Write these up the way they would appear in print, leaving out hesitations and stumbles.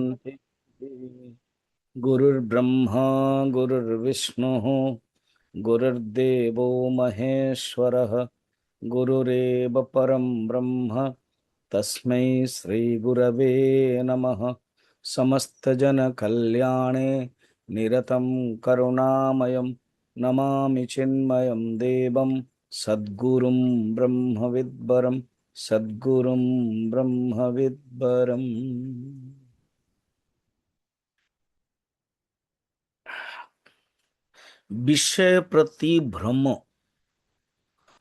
शांति। गुरुर्ब्रह्मा गुरुर्विष्णुः गुरुर्देवो महेश्वरः गुरुरेव परं ब्रह्म तस्मै श्री गुरवे नमः। समस्तजन कल्याणे निरतं करुणामयं नमामि चिन्मयं देवं सद्गुरुं ब्रह्मविद्वरं सद्गुरुं ब्रह्मविद्वरम्। विषय प्रति भ्रम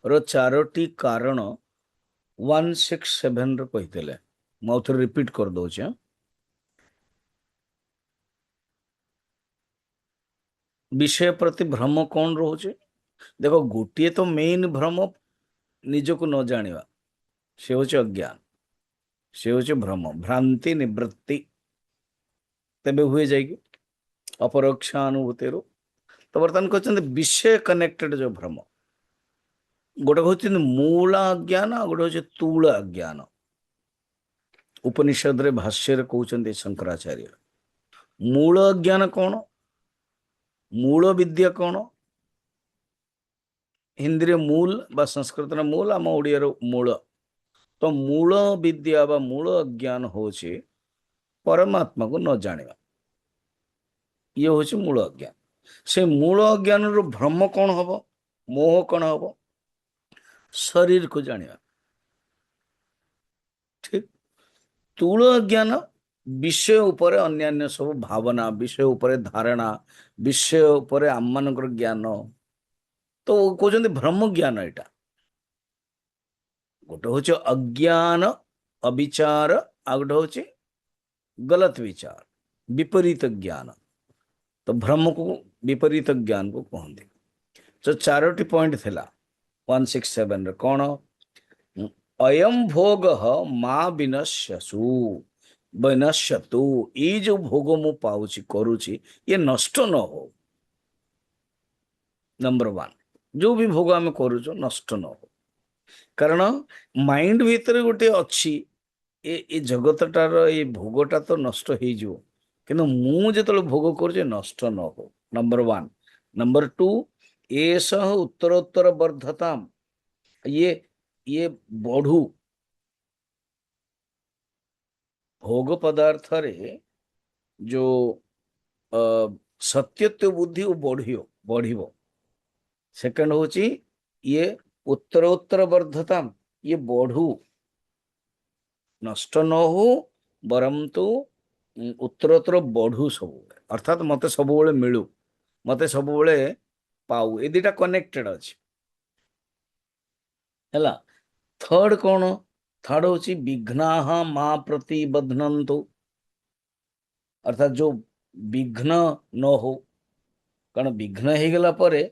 रो चारोटी कारण 167 कही मुझे रिपीट कर दौचे। विषय प्रति भ्रम कौन रोचे? देखो गोटे तो मेन भ्रम निजको न जानिबा से होचे अज्ञान, से होचे भ्रम भ्रांति निवृत्ति तबे हुए जाएगी अपरोक्षानुभूति। तो बर्तमान कहते विषय कनेक्टेड जो भ्रम गोटे कहते मूल अज्ञान गोटे हूँ तूल अज्ञान। उपनिषद रे भाष्य कहते शंकराचार्य मूल अज्ञान कौन, मूल विद्या कौन? हिंदी रे मूल बा संस्कृत रे मूल आम ओडिया रो मूल। तो मूल विद्या बा मूल अज्ञान होचे परमात्मा को न जानिबा, ये होचे मूल अज्ञान। से मूल अज्ञान रो भ्रम कौन हबो, मोह कौन हबो? शरीर को जानिबा। ठीक। तूल अज्ञान विषय उपरे अन्यान्य सब भावना, विषय उपरे धारणा, विषय उपरे आम मानकर ज्ञान। तो कहते भ्रम ज्ञान एटा गोटे हूँ अज्ञान अविचार आ गोटे हूँ गलत विचार विपरीत ज्ञान। तो भ्रम को विपरीत ज्ञान को कहते। तो चारोटी पॉइंट थिला 167 रे कौन? अयम भोग माँ विनश्यसु विनश्यतु, ये जो भोग मु पाउची करूची ये नष्ट न हो। नंबर 1, जो भी भोग आम करूचो नष्ट न हो। कारण माइंड भीतर गोटे अच्छी ए जगतटार ये भोगटा तो नष्ट हो, किंतु मु जो भोग कर नष्ट न हो। नंबर 1। नंबर 2, एस उत्तरोत्तर वर्धताम, ये बढ़ू भोग पदार्थ रे जो सत्यत्व बुद्धि वो बढ़ियो। सेकंड होची ये उत्तरोत्तर वर्धताम, ये बढ़ू नष्ट न हो बरम तो उत्तरोत्तर बढ़ू सब। अर्थात मते सब मिलू, मते सब पाऊ, ये दुटा कनेक्टेड अच्छे है। थर्ड कौन? थर्ड होची विघ्ना माँ प्रति बध्नन्तु, अर्थात जो विघ्न न हो। कारण विघ्न हो गला परे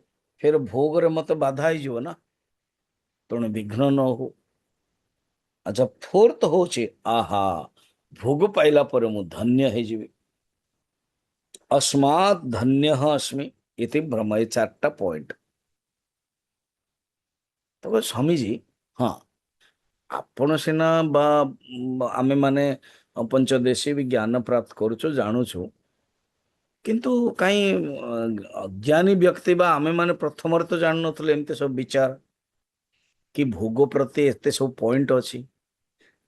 फिर भोग रे मत बाधा हो ना, तेणु विघ्न न हो। अच्छा, फोर्थ होचे आहा भोग पाइला पर मु धन्य है जीवी, अस्मात् धन्य अस्मि इति भ्रम। ये 4टा पॉइंट। तो स्वामी जी, हाँ आपण सिना बा आमे माने पंचदेशी भी ज्ञान प्राप्त करूचो जानूचो, किंतु कहीं अज्ञानी व्यक्ति बा आमे माने प्रथम तो जान नथले एमते सब विचार कि भोग प्रति एते सब पॉइंट अच्छी।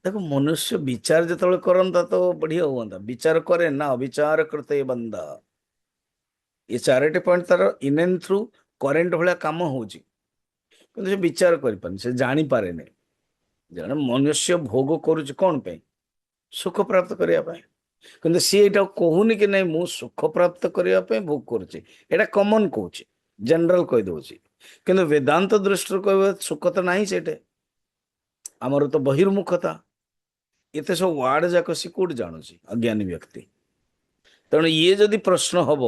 देखो मनुष्य विचार जो करता तो बढ़िया हुआ, विचार करे ना अविचार करते बंदा। ये 4टी पॉइंट तार इन एंड थ्रू करेंट भाया कम हो विचार कर जानी पारे नहीं। जन मनुष्य भोग करुच कौन पे? सुख प्राप्त करने। किंतु सी एटा कहूनी कि नहीं मु सुख प्राप्त करने भोग करुचे, एटा कॉमन कहूँ जनरल कही दौची। किंतु वेदांत दृष्टि कह सुख तो नहीं सेटे, आमर तो बहिर्मुखता। एते सब वार्ड जाक सी कौट जानूची अज्ञानी व्यक्ति। तेणु ये जदि प्रश्न हम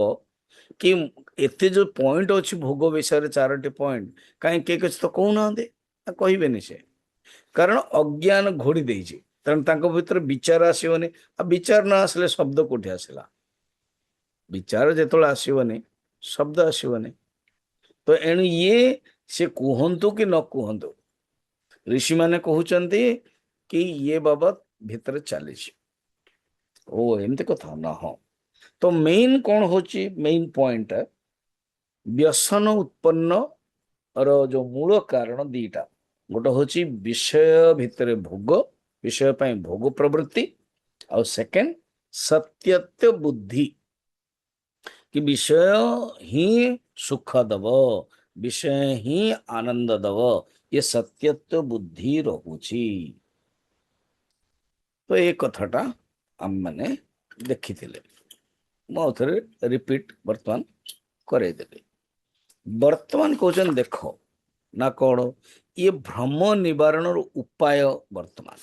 कि एते जो पॉइंट अच्छी भोग विषय 4टी पॉइंट कहीं किए तो कहूना कहबेनि से, कारण अज्ञान घोड़ी देइछि। तेणु तांको भीतर विचार आसबनी। आ विचार न आसले शब्द कोठी आसला? विचार जो आसबनी शब्द आसबनी। तो एणु ये से कहतु कि न कहतु, ऋषि माने कहउचंती कि ये बाबत भीतर चली। ଓ ଏମିତି କଥା ନା। ହଁ, ତ ମେନ୍ କଣ ହଉଛି, ମେନ୍ ପଏଣ୍ଟ ବ୍ୟସନ ଉତ୍ପନ୍ନ ର ଯୋଉ ମୂଳ କାରଣ ଦିଟା। ଗୋଟେ ହଉଛି ବିଷୟ ଭିତରେ ଭୋଗ, ବିଷୟ ପାଇଁ ଭୋଗ ପ୍ରବୃତ୍ତି, ଆଉ ସେକେଣ୍ଡ ସତ୍ୟତ୍ୟ ବୁଦ୍ଧି, କି ବିଷୟ ହିଁ ସୁଖ ଦବ, ବିଷୟ ହିଁ ଆନନ୍ଦ ଦବ, ଏ ସତ୍ୟତ୍ୟ ବୁଦ୍ଧି ରହୁଛି। ତ ଏ କଥାଟା ଆମମାନେ ଦେଖିଥିଲେ, ମୁଁ ଆଉ ଥରେ ରିପିଟ ବର୍ତ୍ତମାନ କରେଇଦେଲି। ବର୍ତ୍ତମାନ କହୁଛନ୍ତି ଦେଖ ନା କଣ, ଇଏ ଭ୍ରମ ନିବାରଣର ଉପାୟ। ବର୍ତ୍ତମାନ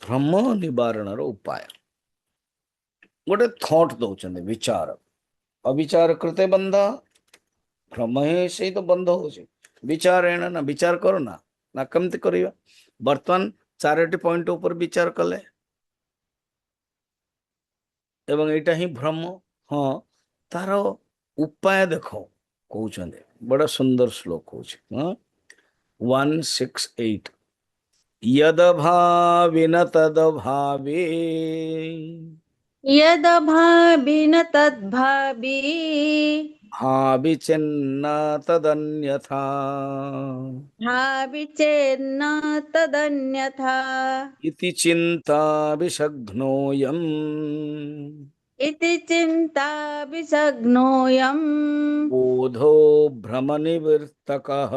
ଭ୍ରମ ନିବାରଣର ଉପାୟ ଗୋଟେ ଥଟ୍ ଦଉଛନ୍ତି, ବିଚାର। ଅବିଚାର କୃତେ ବନ୍ଧ, ଭ୍ରମ ହିଁ ସେଇ ତ ବନ୍ଧ ହଉଛି। ବିଚାର ଏଣ ନା, ବିଚାର କର ନା, ନା କେମିତି କରିବା। ବର୍ତ୍ତମାନ ଚାରୋଟି ପଏଣ୍ଟ ଉପରେ ବିଚାର କଲେ ଏବଂ ଏଇଟା ହିଁ ଭ୍ରମ। ହଁ, ତାର ଉପାୟ ଦେଖ କହୁଛନ୍ତି, ବଡ଼ ସୁନ୍ଦର ଶ୍ଲୋକ ହଉଛି। 168 यद भाविन तद भावे, यदभावि न तद्भावि, भावि चिन्न तदन्यथा, भावि चेन्न तदन्यथा, इति चिन्ता विषग्नोऽयम्, इति चिन्ता विसग्नोऽयम्, बोधो भ्रमनिवर्तकः।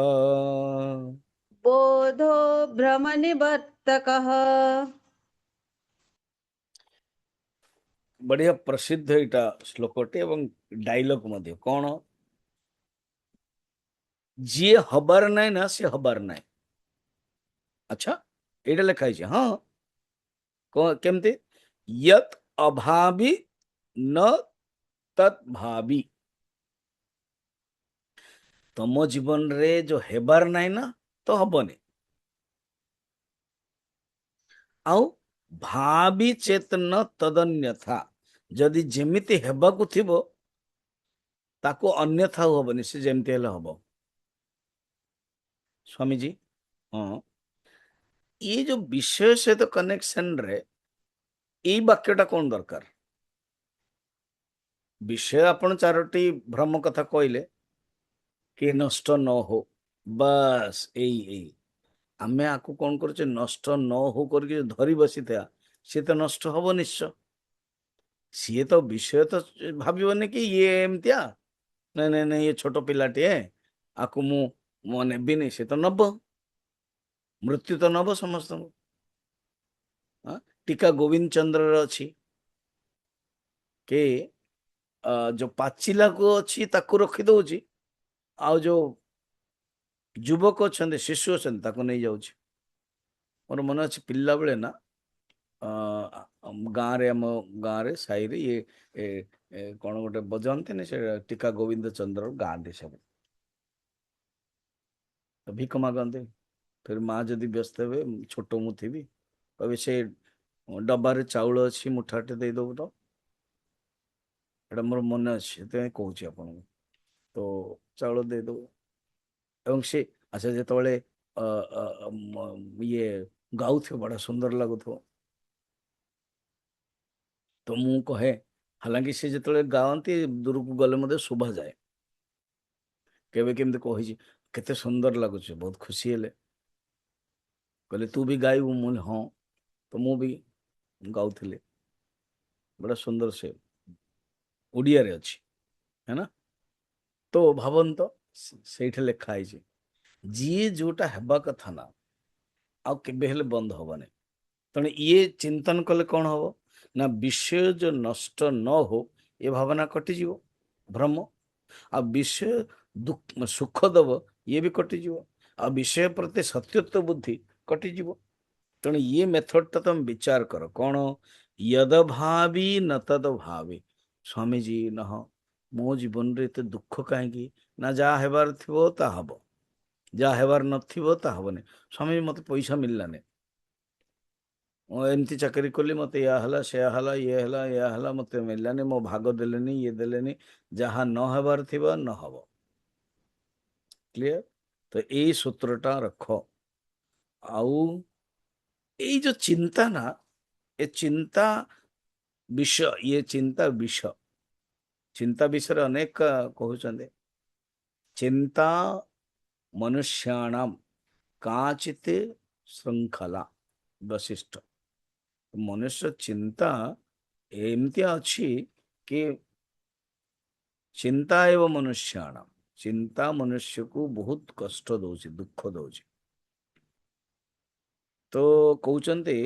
बोधो भ्रमनिवर्तकः। ବଢିଆ ପ୍ରସିଦ୍ଧ ଏଇଟା ଶ୍ଲୋକଟେ ଏବଂ ଡାଇଲଗ ମଧ୍ୟ। କଣ, ଯିଏ ହବାର ନାହିଁ ନା ସେ ହବାର ନାହିଁ। ଆଚ୍ଛା, ଏଇଟା ଲେଖା ହେଇଛି। ହଁ, କେମିତି, ୟତ୍ ଅଭାବୀ ନ ତତ୍ ଭାବି। ତମ ଜୀବନରେ ଯୋଉ ହେବାର ନାହିଁ ନା, ତ ହବନି। ଆଉ ଭାବି ଚେତନ ତଦନ୍ୟଥା, ଯଦି ଯେମିତି ହେବାକୁ ଥିବ ତାକୁ ଅନ୍ୟଥା ହବନି, ସେ ଯେମିତି ହେଲେ ହବ। ସ୍ୱାମୀଜୀ, ହଁ, ये जो विषय सहित कनेक्शन रे एई वाक्यटा कौन दरकार। विषय आपण चारोटी भ्रम कथा कहले कि नष्ट न हो, बस एई आमे आकु कौन करुचे, नष्ट न हो करके धरी बसी था, सी तो नष्ट हब निश्चय। सी तो विषय तो भाविबनी कि ये एमतिया, नहीं नहीं नहीं ये छोट पिलाटे, आकु मु नेबिनी, से तो नब, मृत्यु तो नब समस्त। टीका गोविंद चंद्र अच्छी के जो पाचिला को अच्छी ताकू रखी दउची, आउ जो युवक अच्छा शिशु अच्छा ताकू नहीं जाउची। मोर मन अच्छे पिला बेले ना गाँव रे, आम गाँव रे साई रे ये कौन गोटे बजाते नहीं से टीका गोविंद चंद्र गाँ दे सब भिक मागते। फिर माँ जदि व्यस्त हे, छोट मु थी, कहे से डबारे चाउल अच्छी मुठाटे दे दब तो, एटा मोर मन अच्छे कहूँ आपन, तो चाउल दे दब। एवं से अच्छा जो ये गाऊ थे बड़ा सुंदर लगु, तो मु कहे, हालांकि से जो गाँती दूर को गले मते शोभा जाए, केवे केमती कही केते सुंदर लगुच, बहुत खुशी हेले। कहले तू भी गायबू, मु हाँ, तो मु भी गाउथिले, बड़ा सुंदर से ओडिया रे अच्छी है ना। तो भावंत से लिखा है जी जोटा हेबा कथा ना आउ केबे हेले बंद हबने। तेणु ये चिंतन कले कौन हम ना, विषय जो नष्ट न हो ये भावना कटिज, भ्रम। आ विषय दुख सुख दब ये भी कटिज, आ विषय प्रति सत्यत्व बुद्धि कटिज। तेणु ये मेथड टा तुम विचार कर, कौन, यद भावी न तद भावी। स्वामी जी न मो जीवन रे एते दुख कहीं ना, जहाँ हेबार थिबो ता हबो, जहाँ हेबार नथिबो ता हबने। स्वामी मते पैसा मिललाने, एमती चाकरी कली, मत या हला से हला, ये हला या हला, मत मिललानी, मो भाग देलेनी, ये देलेनी, जहाँ न हेबार थिबा न हबो। क्लियर। तो यही सूत्रटा रख। आउ जो चिंता ना, ए चिंता विष ये चिंता विष चिंता विषय अनेक कहते चिंता मनुष्याणाम काचित श्रृंखला वशिष्ठ मनुष्य चिंता एमती अच्छी कि चिंता एवं मनुष्याणाम चिंता मनुष्य को बहुत कष्ट दौची दुख दौची तो कहते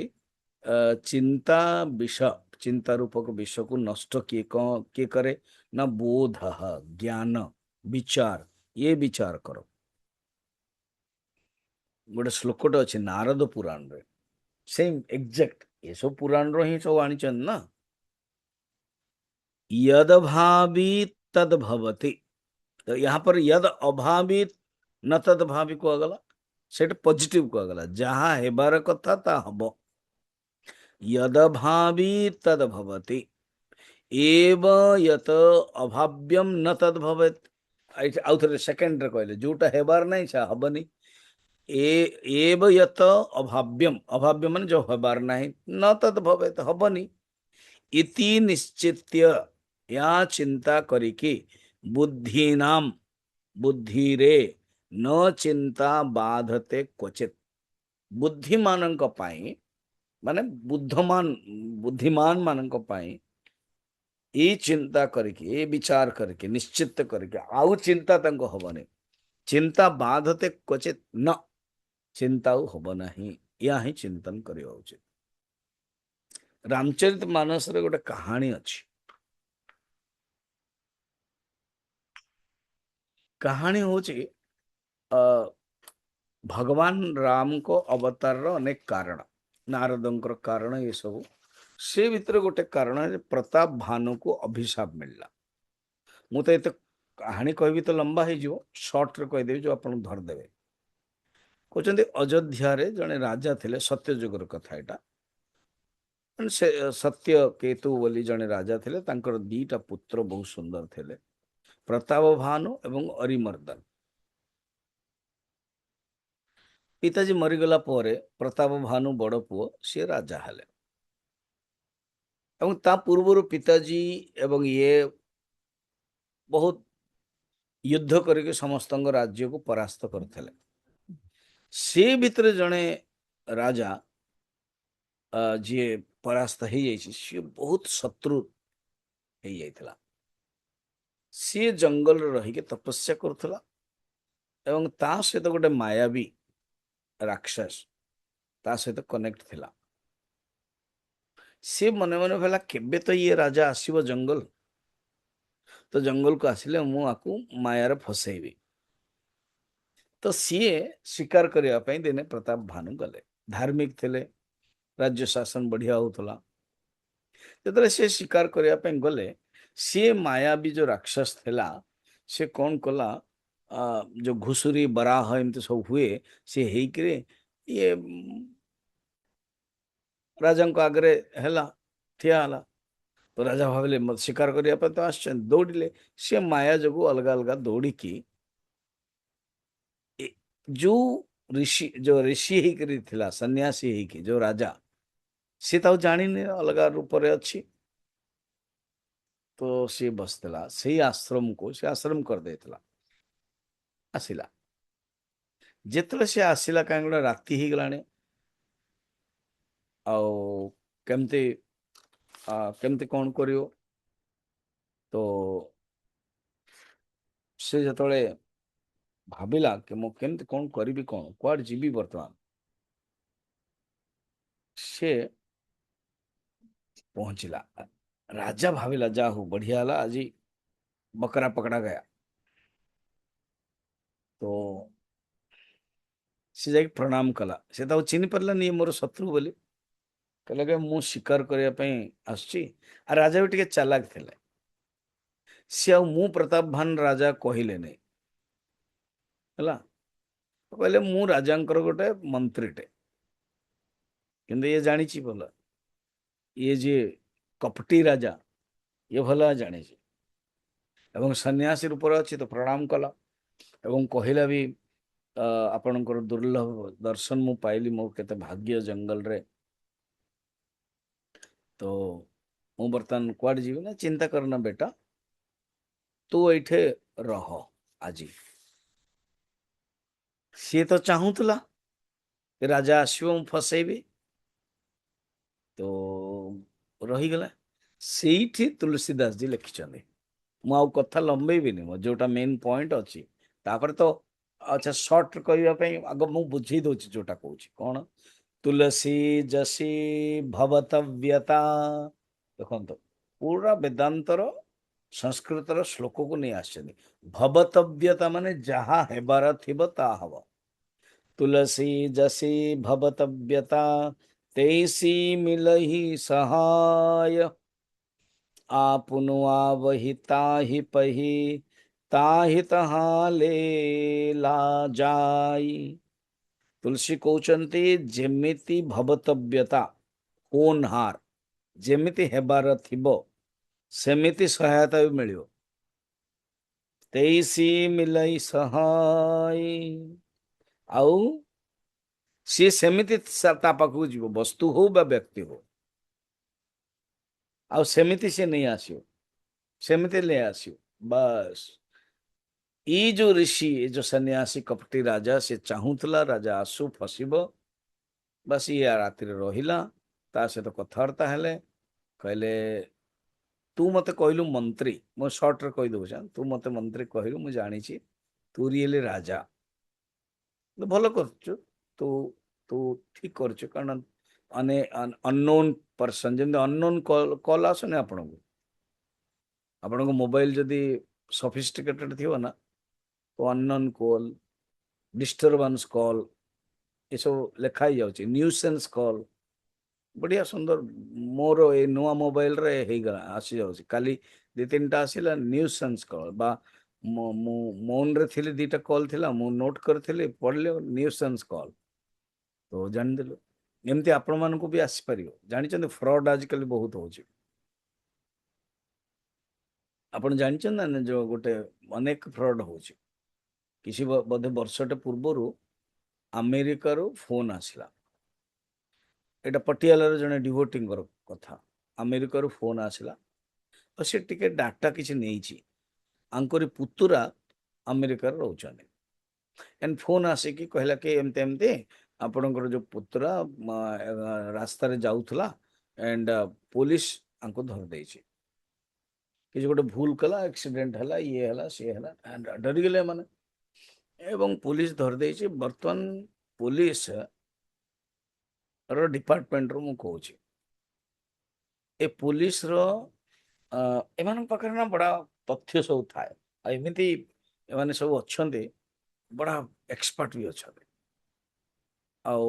चिंता विष चिंता रूपक विष को नष्ट किए करे ना बोध ज्ञान विचार ये विचार करो गोटे श्लोकटे अच्छे नारद पुराण रे सेम एग्जैक्ट ये सब पुराण रो ही सब आनी ना यद भावी तद भवति तो यहाँ पर यद अभावी न तद भावी को गला सेट पॉजिटिव को गला जहाँ हेबार कथा ता हब यद भावी तद भवति एव यत अभाव्यम न तद भवेत आउ थे सेकेंड रे कहले जोटा हेबार नहीं से हबनी एव यत अभाव्यम अभाव्यम माने जो हेबार नहीं न तद भवेत हबनी इति निश्चित्य या चिंता करिकी बुद्धीनाम बुद्धि रे न चिंता बाधते क्वचित बुद्धिमान माने बुद्धिमान मानक पाई ये चिंता करके ये विचार करके निश्चित करके आउ चिंता तंको हबने चिंता बाधते क्वचित न चिंता हब नहीं या ही चिंतन करिया उचित रामचरित मानस रे गोटे कहानी अच्छी कहानी होची भगवान राम को अवतार रो अनेक कारण नारदंकर कारण ये सब से भितर गोटे कारण है प्रताप भानु को अभिशाप मिलला मु तो ये कहानी कहबी तो लंबा हो शॉर्ट रे कहदेवी जो आपन धरदेवे कहते अयोध्या रे जने राजा थिले सत्यजुगर कथा एटा से सत्य केतु बोली जने राजा थिले तांकर दीटा पुत्र बहुत सुंदर थिले प्रताप भानु एवं अरिमर्दन पिताजी मरीगला परे प्रताप भानु बड़ पुओ सी राजा हेले एवं ता पूर्वर पिताजी एवं ये बहुत युद्ध करके समस्त राज्य को परास्त करते से भितर जड़े राजा जी परास्त हो सी बहुत शत्रु हो जाइथिला सी जंगल रही तपस्या करुला एवं ता सहित गोटे मायावी राक्षस ता सहित कनेक्ट थिला सी मने मने भाला केबे तो ये राजा आसीबो जंगल तो जंगल को आसिले मु आकु मायार फसैबी तो सीए शिकार करने दिने प्रताप भानु गले धार्मिक थे राज्य शासन बढ़िया होता जो सी शिकार करने गले सी मायावी जो राक्षस थिला से कौन कला जो घुसुरी बराह एमती सब हुए सी हेकरे ये राजा आगे है ठिया हला तो राजा भाविले मत शिकार करने तो आस दौड़े सी माया जो अलग अलग दौड़िकी जो ऋषि ही सन्यासी ही जो राजा सी तो जानी अलग रूप रे अच्छी तो सी बसला से आश्रम को सी आश्रम कर देला आसिला जिते सी आसिला कहीं गोटे राति ही गलाने केमती केमती कौन करियो तो से जतले भाविला कि मु केमती कौन करी कौन कुआड़ जीवी वर्तमान से पहुंचला राजा भाविला जा हो बढ़िया हला आज बकरा पकड़ा गया तो सी जा प्रणाम कला से तो चिन्ह पारा नहीं मोर शत्रु बोली कहला कि मु शिकार करने आसची आ राजा भी टे चालाक थे सी मु प्रताप भान राजा कहले नहीं है कहले मु राजांकर गोटे मंत्रीटे किंतु ये जानी भल ये जे कपटी राजा ये भल जानी एवं सन्यासी रूप अच्छी तो प्रणाम कला एवं कहला भी आपणकर दुर्लभ दर्शन मु पाइली मो केते भाग्य जंगल रे तो ମୁଁ ବର୍ତ୍ତମାନ କୁଆଡେ ଯିବି ନା, ଚିନ୍ତା କରନା ବେଟା, ତୁ ଏଇଠି ରହ ଆଜି। ସିଏ ତ ଚାହୁଁଥିଲା ରାଜା ଆସିବ ମୁଁ ଫସେଇବି, ତ ରହିଗଲା। ସେଇଠି ତୁଳସୀଦାସ ଜୀ ଲେଖିଛନ୍ତି। ମୁଁ ଆଉ କଥା ଲମ୍ବେଇବିନି, ମୋ ଯୋଉଟା ମେନ୍ ପଏଣ୍ଟ ଅଛି। ତାପରେ ତ ଆଚ୍ଛା ସର୍ଟ କହିବା ପାଇଁ ଆଗ ମୁଁ ବୁଝେଇ ଦଉଛି ଯୋଉଟା କହୁଛି କଣ। ତୁଳସୀ ଯଶୀ ଭବତବ୍ୟତା, ଦେଖନ୍ତୁ ପୁରା ବେଦାନ୍ତର ସଂସ୍କୃତର ଶ୍ଲୋକକୁ ନେଇ ଆସିଛନ୍ତି। ଭବତବ୍ୟତା ମାନେ ଯାହା ହେବାର ଥିବ ତାହା ହବ। ତୁଳସୀ ଯଶୀ ଭବତବ୍ୟତା, ତେଇସି ମିଲହି ସହାୟ, आपनु आवहि ताहि पही, ताहि तहाँ ला जाई। ତୁଳସୀ କହୁଛନ୍ତି ଯେମିତି ଭବତବ୍ୟତା, ହୋନହାର, ଯେମିତି ହେବାର ଥିବ ସେମିତି ସହାୟତା ବି ମିଳିବ। ତେଇସି ମିଲଇ ସହାୟ, ଆଉ ସିଏ ସେମିତି ତା ପାଖକୁ ଯିବ, ବସ୍ତୁ ହଉ ବା ବ୍ୟକ୍ତି ହଉ, ଆଉ ସେମିତି ସେ ନେଇ ଆସିବ, ସେମିତି ନେଇ ଆସିବ। ବାସ୍ ଏଇ ଯୋଉ ଋଷି, ଏ ଯୋଉ ସନ୍ନ୍ୟାସୀ କପଟି ରାଜା, ସେ ଚାହୁଁଥିଲା ରାଜା ଆସୁ ଫସିବ। ବାସ୍ ଇଏ ରାତିରେ ରହିଲା, ତା ସହିତ କଥାବାର୍ତ୍ତା ହେଲେ, କହିଲେ ତୁ ମତେ କହିଲୁ ମନ୍ତ୍ରୀ, ମୁଁ ସର୍ଟରେ କହିଦଉଛି, ତୁ ମତେ ମନ୍ତ୍ରୀ କହିଲୁ, ମୁଁ ଜାଣିଛି ତୁ ରିଏଲି ରାଜା, ଭଲ କରୁଛୁ, ତୁ ତୁ ଠିକ କରୁଛୁ। କାରଣ ମାନେ ଅନନୋନ୍ ପର୍ସନ, ଯେମିତି ଅନନୋନ୍ କଲ୍ ଆସୁନି ଆପଣଙ୍କୁ, ଆପଣଙ୍କ ମୋବାଇଲ ଯଦି ସଫିଷ୍ଟିକେଟେଡ୍ ଥିବ ନା, ଅନନୋନ୍ କଲ୍, ଡିଷ୍ଟରବାନ୍ସ କଲ୍, ଏସବୁ ଲେଖା ହେଇଯାଉଛି, ନ୍ୟୁସେନ୍ସ କଲ୍, ବଢିଆ ସୁନ୍ଦର। ମୋର ଏଇ ନୂଆ ମୋବାଇଲରେ ହେଇଗଲା, ଆସିଯାଉଛି। କାଲି 2-3ଟା ଆସିଲା ନ୍ୟୁସେନ୍ସ କଲ୍, ବା ମୁଁ ମୌନରେ ଥିଲି, 2ଟା କଲ୍ ଥିଲା, ମୁଁ ନୋଟ୍ କରିଥିଲି, ପଢିଲେ ନ୍ୟୁସେନ୍ସ କଲ୍, ତ ଜାଣିଦେଲୁ। ଏମିତି ଆପଣମାନଙ୍କୁ ବି ଆସିପାରିବ। ଜାଣିଛନ୍ତି ଫ୍ରଡ୍ ଆଜିକାଲି ବହୁତ ହଉଛି, ଆପଣ ଜାଣିଛନ୍ତି ନା, ଯୋଉ ଗୋଟେ ଅନେକ ଫ୍ରଡ୍ ହଉଛି। କିଛି ବୋଧେ ବର୍ଷଟେ ପୂର୍ବରୁ ଆମେରିକାରୁ ଫୋନ୍ ଆସିଲା, ଏଇଟା ପଟିଆଲାର ଜଣେ ଡିଭୋଟିଙ୍କର କଥା। ଆମେରିକାରୁ ଫୋନ୍ ଆସିଲା, ଆଉ ସେ ଟିକେ ଡାଟା କିଛି ନେଇଛି, ଆଙ୍କରି ପୁତୁରା ଆମେରିକାରେ ରହୁଛନ୍ତି। ଏଣ୍ଡ ଫୋନ୍ ଆସିକି କହିଲା କି ଏମିତି ଏମିତି ଆପଣଙ୍କର ଯୋଉ ପୁତୁରା ରାସ୍ତାରେ ଯାଉଥିଲା, ଏଣ୍ଡ ପୋଲିସ ଆଙ୍କୁ ଧରିଦେଇଛି, କିଛି ଗୋଟେ ଭୁଲ କଲା, ଆକ୍ସିଡେଣ୍ଟ ହେଲା, ଇଏ ହେଲା, ସିଏ ହେଲା, ଡରିଗଲେ ମାନେ, ଏବଂ ପୋଲିସ ଧରିଦେଇଛି। ବର୍ତ୍ତମାନ ପୋଲିସ ଡିପାର୍ଟମେଣ୍ଟରୁ ମୁଁ କହୁଛି, ଏ ପୋଲିସର ଏମାନଙ୍କ ପାଖରେ ନା ବड़ा ତଥ୍ୟ ସବୁ ଥାଏ, ଆଉ ଏମିତି ଏମାନେ ସବୁ ଅଛନ୍ତି, ବड़ा ଏକ୍ସପର୍ଟ ବି ଅଛନ୍ତି। ଆଉ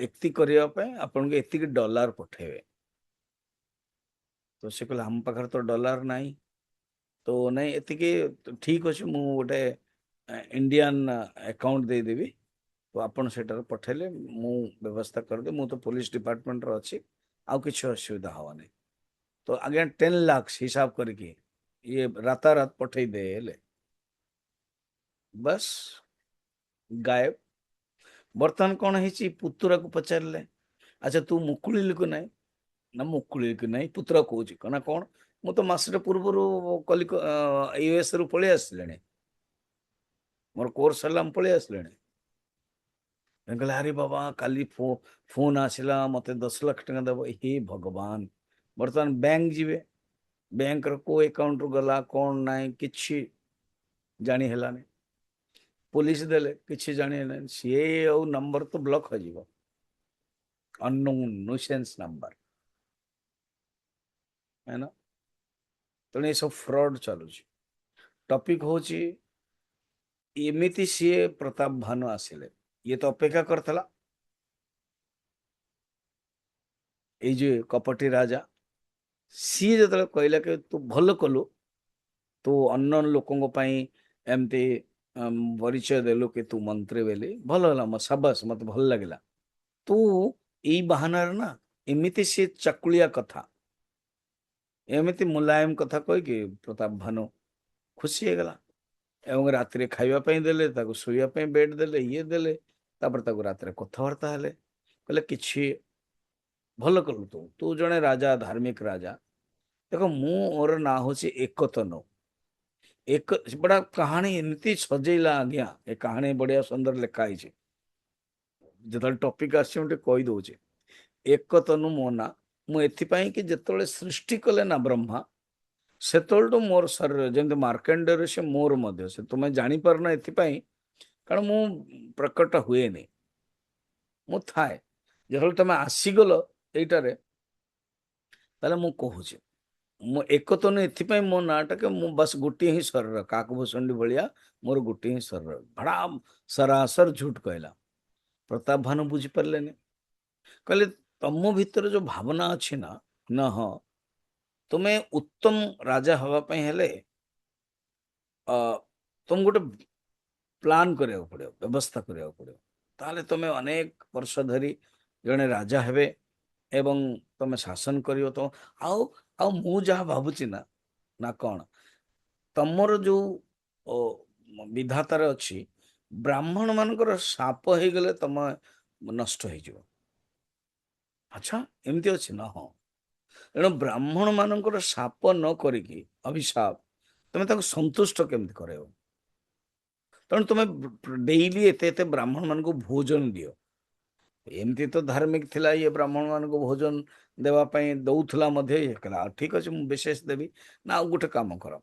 ଏତିକି କରିବା ପାଇଁ ଆପଣଙ୍କୁ ଏତିକି ଡଲାର ପଠେଇବେ। ତ ସେ କହିଲେ ଆମ ପାଖରେ ତ ଡଲାର ନାହିଁ, ତ ନାଇଁ ଏତିକି ଠିକ ଅଛି, ମୁଁ ଗୋଟେ ଇଣ୍ଡିଆନ ଆକାଉଣ୍ଟ ଦେଇଦେବି, ତ ଆପଣ ସେଟାରେ ପଠେଇଲେ ମୁଁ ବ୍ୟବସ୍ଥା କରିଦେବି, ମୁଁ ତ ପୋଲିସ ଡିପାର୍ଟମେଣ୍ଟରେ ଅଛି, ଆଉ କିଛି ଅସୁବିଧା ହବନି। ତ ଆଜ୍ଞା 10 ଲାख ହିସାବ କରିକି ଇଏ ରାତାରାତ ପଠେଇ ଦେଲେ, ବସ୍ ଗାୟବ। ବର୍ତ୍ତମାନ କଣ ହେଇଛି, ପୁତୁରାକୁ ପଚାରିଲେ, ଆଚ୍ଛା ତୁ ମୁକୁଳିଲୁ କି ନାହିଁ, ନା ମୁକୁଳିଲୁ କି ନାହିଁ, ପୁତୁରା କହୁଛି ନା କଣ, ମୁଁ ତ ମାସଟେ ପୂର୍ବରୁ ୟୁଏସ୍ ରୁ ପଳେଇ ଆସିଲେଣି, ମୋର କୋର୍ସ ହେଲା, ମୁଁ ପଳେଇ ଆସିଲେଣି। କହିଲେ ଆରେ ବାବା କାଲି ଫୋନ ଆସିଲା, ମତେ 10 ଲାख ଟଙ୍କା ଦେବ। ହେ ଭଗବାନ, ବର୍ତ୍ତମାନ ବ୍ୟାଙ୍କ ଯିବେ, ବ୍ୟାଙ୍କର କୋଉ ଆକାଉଣ୍ଟରୁ ଗଲା କଣ ନାହିଁ କିଛି ଜାଣି ହେଲାନି, ପୋଲିସ ଦେଲେ କିଛି ଜାଣି ହେଲାନି, ସିଏ ଆଉ ନମ୍ବର ତ ବ୍ଲକ୍ ହେଇଯିବ, ଅନନୋନ୍ ନ୍ୟୁସେନ୍ସ ନମ୍ବର, है ना। ତେଣୁ ଏସବୁ ଫ୍ରଡ୍ ଚାଲୁଛି। ଟପିକ ହଉଛି ଏମିତି ସିଏ ପ୍ରତାପ ଭାନୁ ଆସିଲେ, ଇଏ ତ ଅପେକ୍ଷା କରିଥିଲା, ଏଇ ଯେ କପଟି ରାଜା, ସିଏ ଯେତେବେଳେ କହିଲା କି ତୁ ଭଲ କଲୁ, ତୁ ଅନ୍ୟ ଲୋକଙ୍କ ପାଇଁ ଏମିତି ପରିଚୟ ଦେଲୁ କି ତୁ ମନ୍ତ୍ରୀ ବୋଲି, ଭଲ ହେଲା, ମୋ ସାବାସ୍, ମତେ ଭଲ ଲାଗିଲା। ତୁ ଏଇ ବାହାନାରେ ନା, ଏମିତି ସିଏ ଚାକୁଳିଆ କଥା, ଏମିତି ମୁଲାୟମ କଥା କହିକି ପ୍ରତାପ ଭାନୁ ଖୁସି ହେଇଗଲା, ଏବଂ ରାତିରେ ଖାଇବା ପାଇଁ ଦେଲେ, ତାକୁ ଶୋଇବା ପାଇଁ ବେଡ୍ ଦେଲେ, ଇଏ ଦେଲେ, ତାପରେ ତାକୁ ରାତିରେ କଥାବାର୍ତ୍ତା ହେଲେ, କହିଲେ କିଛି ଭଲ କଲୁ, ତୁ ତୁ ଜଣେ ରାଜା, ଧାର୍ମିକ ରାଜା, ଦେଖ ମୋର ନାଁ ହଉଛି ଏକତନୁ। ଏକ ବड़ा କାହାଣୀ ଏମିତି ସଜେଇଲା ଆଜ୍ଞା, ଏ କାହାଣୀ ବଢିଆ ସୁନ୍ଦର ଲେଖା ହେଇଛି। ଯେତେବେଳେ ଟପିକ ଆସିଛି ମୁଁ ଟିକେ କହିଦଉଛି। ଏକତନୁ ମୋ ନାଁ, ମୁଁ ଏଥିପାଇଁ କି ଯେତେବେଳେ ସୃଷ୍ଟି କଲେ ନା ବ୍ରହ୍ମା, ସେତେବେଳଠୁ ମୋର ଶରୀର ଯେମିତି ମାର୍କଣ୍ଡେୟରେ ସେ ମୋର ମଧ୍ୟ, ସେ ତୁମେ ଜାଣିପାରୁନ ଏଥିପାଇଁ କାରଣ ମୁଁ ପ୍ରକଟ ହୁଏନି, ମୁଁ ଥାଏ। ଯେତେବେଳେ ତମେ ଆସିଗଲ ଏଇଟାରେ, ତାହେଲେ ମୁଁ କହୁଛି ମୁଁ ଏକତନୁ ଏଥିପାଇଁ ମୋ ନାଁଟା କି ମୁଁ ବାସ୍ ଗୋଟିଏ ହିଁ ଶରୀର, କାକଭୂଷଣ୍ଡି ଭଳିଆ ମୋର ଗୋଟିଏ ହିଁ ଶରୀର। ଭଡ଼ା ସରାସର ଝୁଟ କହିଲା। ପ୍ରତାପ ଭାନୁ ବୁଝିପାରିଲେନି, କହିଲେ ତମ ଭିତରେ ଯୋଉ ଭାବନା ଅଛି ନା, ନା ହଁ ତୁମେ ଉତ୍ତମ ରାଜା ହବା ପାଇଁ ହେଲେ ତୁମକୁ ଗୋଟେ ପ୍ଲାନ୍ କରିବାକୁ ପଡ଼ିବ, ବ୍ୟବସ୍ଥା କରିବାକୁ ପଡ଼ିବ। ତାହେଲେ ତୁମେ ଅନେକ ବର୍ଷ ଧରି ଜଣେ ରାଜା ହେବେ ଏବଂ ତୁମେ ଶାସନ କରିବ। ତ ଆଉ ଆଉ ମୁଁ ଯାହା ଭାବୁଛି ନା, ନା କ'ଣ ତମର ଯୋଉ ଓ, ବିଧାତାରେ ଅଛି, ବ୍ରାହ୍ମଣ ମାନଙ୍କର ସାପ ହେଇଗଲେ ତମେ ନଷ୍ଟ ହେଇଯିବ। ଆଚ୍ଛା, ଏମିତି ଅଛି ନା? ହଁ। ତେଣୁ ବ୍ରାହ୍ମଣ ମାନଙ୍କର ସାପ ନ କରିକି ଅଭିଶାପ, ତମେ ତାକୁ ସନ୍ତୁଷ୍ଟ କେମିତି କରାଇବ? ତେଣୁ ତୁମେ ଡେଇଲି ଏତେ ଏତେ ବ୍ରାହ୍ମଣ ମାନଙ୍କୁ ଭୋଜନ ଦିଅ। ଏମିତି ତ ଧାର୍ମିକ ଥିଲା, ଇଏ ବ୍ରାହ୍ମଣ ମାନଙ୍କୁ ଭୋଜନ ଦେବା ପାଇଁ ଦଉଥିଲା ମଧ୍ୟ। ଇଏ କଲା ଠିକ ଅଛି, ମୁଁ ବିଶେଷ ଦେବି ନା। ଆଉ ଗୋଟେ କାମ କର,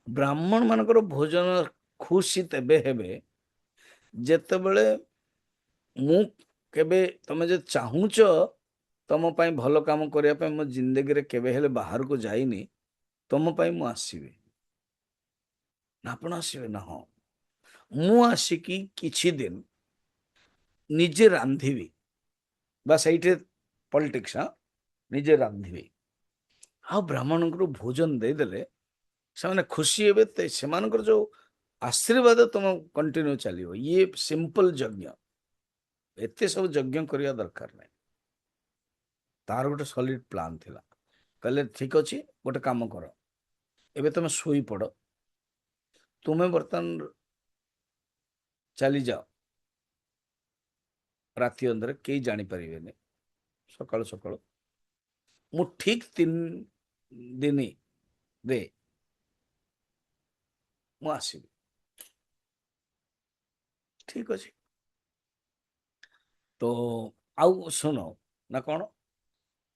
ବ୍ରାହ୍ମଣ ମାନଙ୍କର ଭୋଜନ ଖୁସି ତେବେ ହେବେ ଯେତେବେଳେ ମୁଁ କେବେ, ତମେ ଯଦି ଚାହୁଁଛ ତମ ପାଇଁ ଭଲ କାମ କରିବା ପାଇଁ, ମୋ ଜିନ୍ଦଗିରେ କେବେ ହେଲେ ବାହାରକୁ ଯାଇନି, ତମ ପାଇଁ ମୁଁ ଆସିବି ନା? ଆପଣ ଆସିବେ ନା? ହଁ। ମୁଁ ଆସିକି କିଛି ଦିନ ନିଜେ ରାନ୍ଧିବି, ବା ସେଇଠି ପଲିଟିକ୍ସ, ନିଜେ ରାନ୍ଧିବି, ଆଉ ବ୍ରାହ୍ମଣଙ୍କୁ ଭୋଜନ ଦେଇଦେଲେ ସେମାନେ ଖୁସି ହେବେ। ସେମାନଙ୍କର ଯୋଉ ଆଶୀର୍ବାଦ ତମ କଣ୍ଟିନ୍ୟୁ ଚାଲିବ। ଇଏ ସିମ୍ପଲ ଯଜ୍ଞ, ଏତେ ସବୁ ଯଜ୍ଞ କରିବା ଦରକାର ନାହିଁ। ତାର ଗୋଟେ ସଲିଡ ପ୍ଲାନ୍ ଥିଲା। କହିଲେ ଠିକ ଅଛି, ଗୋଟେ କାମ କର, ଏବେ ତମେ ଶୋଇପଡ଼, ତୁମେ ବର୍ତ୍ତମାନ ଚାଲିଯାଅ, ରାତି ଅନ୍ଧାରେ କେହି ଜାଣିପାରିବେନି। ସକାଳୁ ସକାଳୁ ମୁଁ ଠିକ 3 ଦିନରେ ମୁଁ ଆସିବି। ଠିକ ଅଛି। ତ ଆଉ ଶୁଣ ନା, କ'ଣ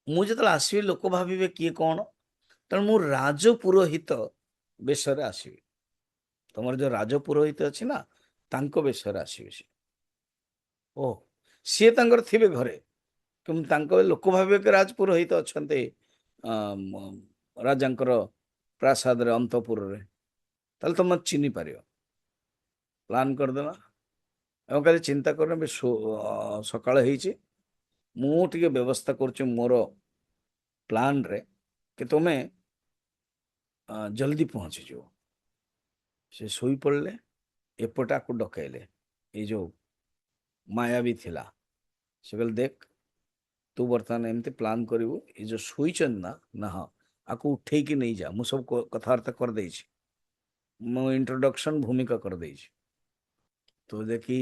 ମୁଁ ଯେତେବେଳେ ଆସିବି ଲୋକ ଭାବିବେ କିଏ କ'ଣ? ତେଣୁ ମୁଁ ରାଜପୁରୋହିତ ବେଶରେ ଆସିବି। ତମର ଯୋଉ ରାଜପୁରୋହିତ ଅଛି ନା, ତାଙ୍କ ବେଶରେ ଆସିବି ସେ। ଓ, ସିଏ ତାଙ୍କର ଥିବେ ଘରେ, କିନ୍ତୁ ତାଙ୍କ ଲୋକ ଭାବିବେ କି ରାଜପୁରୋହିତ ଅଛନ୍ତି ରାଜାଙ୍କର ପ୍ରାସାଦରେ, ଅନ୍ତପୁରରେ। ତାହେଲେ ତମେ ଚିହ୍ନି ପାରିବ। ପ୍ଲାନ୍ କରିଦେବା ଏବଂ କାଲି ଚିନ୍ତା କର, ସକାଳ ହେଇଛି, ମୁଁ ଟିକେ ବ୍ୟବସ୍ଥା କରୁଛି ମୋର ପ୍ଲାନ୍ରେ କି ତୁମେ ଜଲ୍ଦି ପହଞ୍ଚିଯିବ। ସେ ଶୋଇପଡ଼ିଲେ, ଏପଟେ ଆକୁ ଡକାଇଲେ। ଏଇ ଯୋଉ ମାୟାବୀ ଥିଲା, ସେ କହିଲେ ଦେଖ, ତୁ ବର୍ତ୍ତମାନ ଏମିତି ପ୍ଲାନ୍ କରିବୁ, ଏ ଯୋଉ ଶୋଇଛନ୍ତି ନା, ନା ହଁ, ଆକୁ ଉଠେଇକି ନେଇଯା। ମୁଁ ସବୁ କଥାବାର୍ତ୍ତା କରିଦେଇଛି, ମୁଁ ଇଣ୍ଟ୍ରୋଡକ୍ସନ ଭୂମିକା କରିଦେଇଛି। ତ ଦେଖି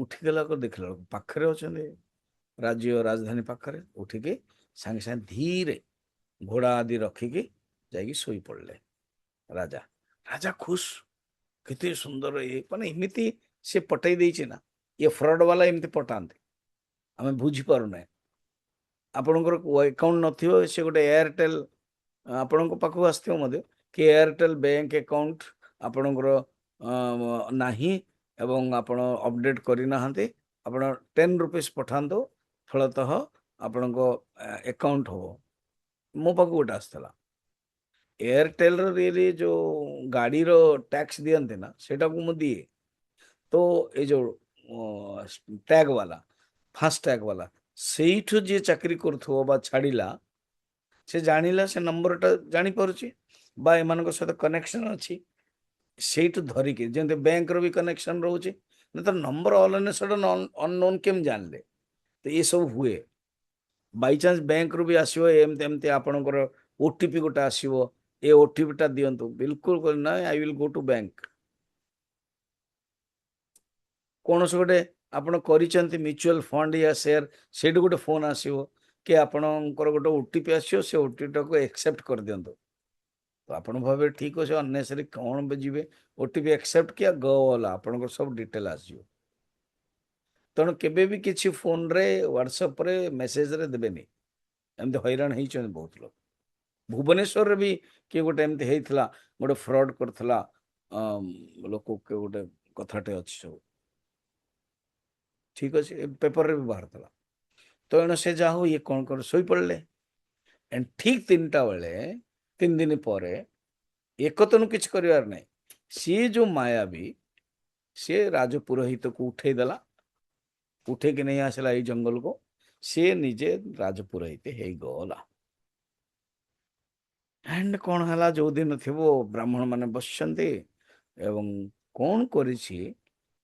ଉଠିଗଲା, ଦେଖିଲା ବେଳକୁ ପାଖରେ ଅଛନ୍ତି, ରାଜଧାନୀ ପାଖରେ। ଉଠିକି ସାଙ୍ଗେ ସାଙ୍ଗେ ଧୀରେ ଘୋଡ଼ା ଆଦି ରଖିକି ଯାଇକି ଶୋଇପଡ଼ିଲେ। ରାଜା ରାଜା ଖୁସ, କେତେ ସୁନ୍ଦର! ମାନେ ଏମିତି ସେ ପଟେଇ ଦେଇଛି ନା, ଇଏ ଫ୍ରଡ୍ ବାଲା ଏମିତି ପଟାନ୍ତି, ଆମେ ବୁଝିପାରୁନାହିଁ। ଆପଣଙ୍କର ଆକାଉଣ୍ଟ ନଥିବ, ସେ ଗୋଟେ ଏୟାରଟେଲ ଆପଣଙ୍କ ପାଖକୁ ଆସିଥିବ ମଧ୍ୟ, କି ଏୟାରଟେଲ ବ୍ୟାଙ୍କ ଆକାଉଣ୍ଟ ଆପଣଙ୍କର ନାହିଁ ଏବଂ ଆପଣ ଅପଡେଟ୍ କରିନାହାନ୍ତି, ଆପଣ 10 ରୁପିସ୍ ପଠାନ୍ତୁ, ଫଳତଃ ଆପଣଙ୍କ ଆକାଉଣ୍ଟ ହବ। ମୋ ପାଖକୁ ଗୋଟେ ଆସିଥିଲା। ଏୟାରଟେଲର ରିଏଲି ଯୋଉ ଗାଡ଼ିର ଟ୍ୟାକ୍ସ ଦିଅନ୍ତି ନା, ସେଇଟାକୁ ମୁଁ ଦିଏ। ତ ଏଇ ଯୋଉ ଟ୍ୟାଗ ବାଲା, ଫାଷ୍ଟ ଟ୍ୟାଗ ବାଲା, ସେଇଠୁ ଯିଏ ଚାକିରି କରୁଥିବ ବା ଛାଡ଼ିଲା, ସେ ଜାଣିଲା, ସେ ନମ୍ବରଟା ଜାଣିପାରୁଛି ବା ଏମାନଙ୍କ ସହିତ କନେକ୍ସନ ଅଛି, ସେଇଠୁ ଧରିକି, ଯେମିତି ବ୍ୟାଙ୍କର ବି କନେକ୍ସନ ରହୁଛି ନା, ତ number all on sudden unknown କେମିତି ଜାଣିଲେ? ତ ଏସବୁ ହୁଏ। ବାଇଚାନ୍ସ ବ୍ୟାଙ୍କରୁ ବି ଆସିବ, ଏମିତି ଏମିତି ଆପଣଙ୍କର ଓଟିପି ଗୋଟେ ଆସିବ, ଏ ଓଟିପିଟା ଦିଅନ୍ତୁ। ବିଲକୁଲ ନାହିଁ, I will go to bank. କୌଣସି ଗୋଟେ ଆପଣ କରିଛନ୍ତି ମ୍ୟୁଚୁଆଲ ଫଣ୍ଡ ୟା ସେୟାର, ସେଇଠୁ ଗୋଟେ ଫୋନ୍ ଆସିବ, कि आपणकर गोटे ओटीपी आसो से ओटीपी टाको एक्सेप्ट कर दिंतु तो आप भावे ठीक अच्छे अनेसरी कौन भी जी ओटीपी एक्सेप्ट किया गला आपंकर सब डिटेल आसो तेणु केवे भी किसी फोन रे व्हाट्सएप रे मेसेज रे देवेनि एमती हैरान होती बहुत लोग भुवनेश्वर रे भी किए गोटे एमती होता गोटे फ्रॉड करथला लोक के गोटे कथाटे अच्छी सब ठीक अच्छे पेपर रे भी बाहर था तो एणु से जा हो ये कौन कर शोई पड़े एंड ठीक 3टा बेले 3 दिन पर एक तो किसी कर नहीं सी जो मायावी सी राजपुरोहित को उठेदेला उठे कि नहीं आसला ये जंगल को सी निजे राजपुरोहित हो गला एंड कौन है जो दिन थी ब्राह्मण माने बसंती एवं कौन करिछि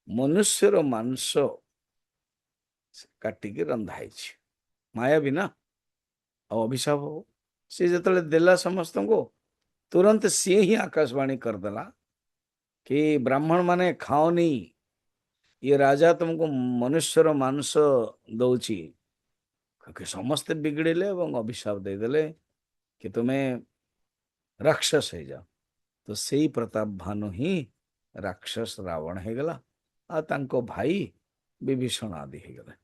मनुष्यर मांस काटिकी रंधाई माया भी ना आ अभिशाप हो सी जो देला समस्त को तुरंत सी ही आकाशवाणी करदेला कि ब्राह्मण माने खाओनी ये राजा तुमको मनुष्यर मांस दौची समस्ते बिगड़े और अभिशाप देदेले कि तुम्हें राक्षस हो जाओ तो सही प्रताप भानु ही राक्षस रावण हो गला आ तांको भाई विभीषण आदि हो गले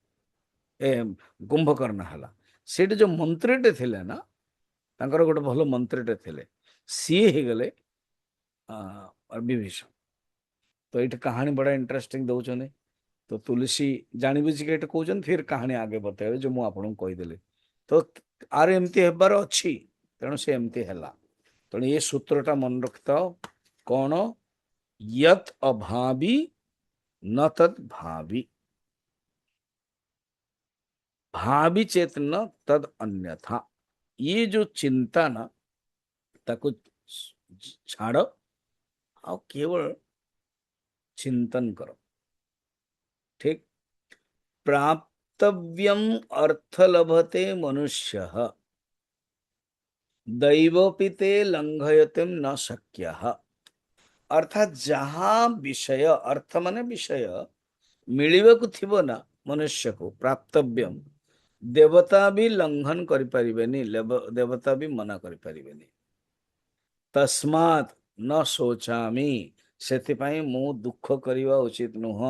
ए कुंभकर्ण हला सेठ जो मंत्रीटे थिले ना तांकर गोटे भल मंत्रीटे थिले सी हो गले विभीषण तो ये कहानी बड़ा इंटरेस्टिंग दौरान तो तुलसी जानी बुझी के कहते फिर कहानी आगे बताए जो मुझे आपको कहीदेली तो आर एमती हेबार अच्छी तेणु से एमती है तेणु ये सूत्रटा मन रखता कौन यत अभावी न तद भावी भावी चेत न तद अन्यथा ये जो चिंता ना ताको छाड़ आ केवल चिंतन करो ठीक प्राप्तव्यम अर्थ लभते मनुष्य दैवपिते लंघयते न शक्य अर्थात जहाँ विषय अर्थ माने विषय मिलवा को थिबो ना मनुष्य को प्राप्तव्यम देवता भी लंघन करि परिबेनी देवता भी मना करि परिबेनी तस्मात् न सोचामी सेतिपाई मु दुख करिवा उचित नुह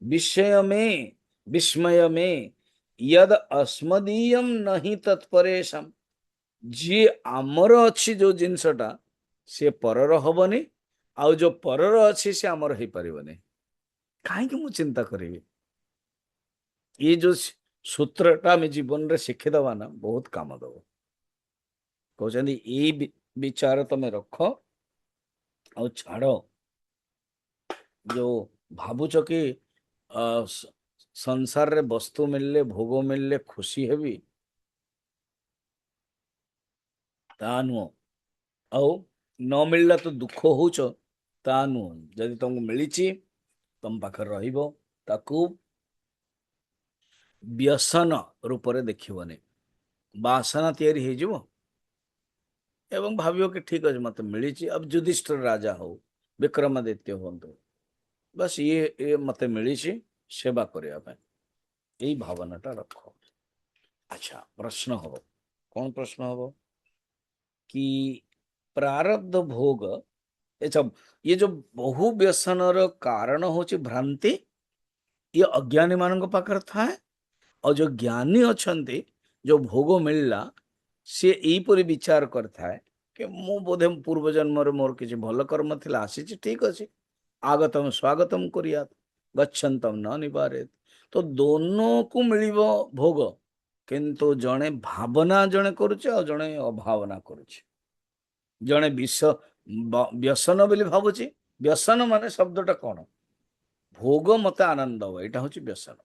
विषय में विस्मय में यद अस्मदीयम नहीं तत्परेशम जी आमर अच्छी जो जिनसटा से परर हबनी आउ जो परर अच्छी से आमर हो पारबनी कहीं मु चिंता करी ये जो सूत्रटा आम जीवन रे शिखिदवा ना बहुत काम दब कहते ये विचार तुम रख आ छाड़ जो भावुच कि संसार रे वस्तु मिलले भोग मिलले खुशी हेबी ता नुह आ न मिलला तो दुख होच ता नुह जदि तुमको मिली तुम पाखे रु व्यसन रूप से देखनी बासना तैयारी हो एवं भावियो कि ठीक अच्छे मत मिली अब युधिष्ठिर राजा हो विक्रमादित्य हूँ बस ये मत मिली सेवा करने यही भावनाटा रख अच्छा प्रश्न हम कौन प्रश्न हम कि प्रारब्ध भोग अच्छा ये जो बहु व्यसन कारण होची भ्रांति ये अज्ञानी मान पाखर था और जो ज्ञानी अच्छा जो भोग मिलला सी यहीपरि विचार करता है कि मु बोधे पूर्व जन्म मोर किसी भल कर्म थिला आसी ठीक अच्छे आगतम स्वागतम करियात गच्छन्तम न निवारेत तो दोनों को मिलिबो भोग किंतु जड़े भावना जड़े करुचे और जड़े अभावना करुचे जड़े व्यसन बोली भावुची व्यसन माने शब्दटा कौन भोग मत आनंद हो यहाँ हूँ व्यसन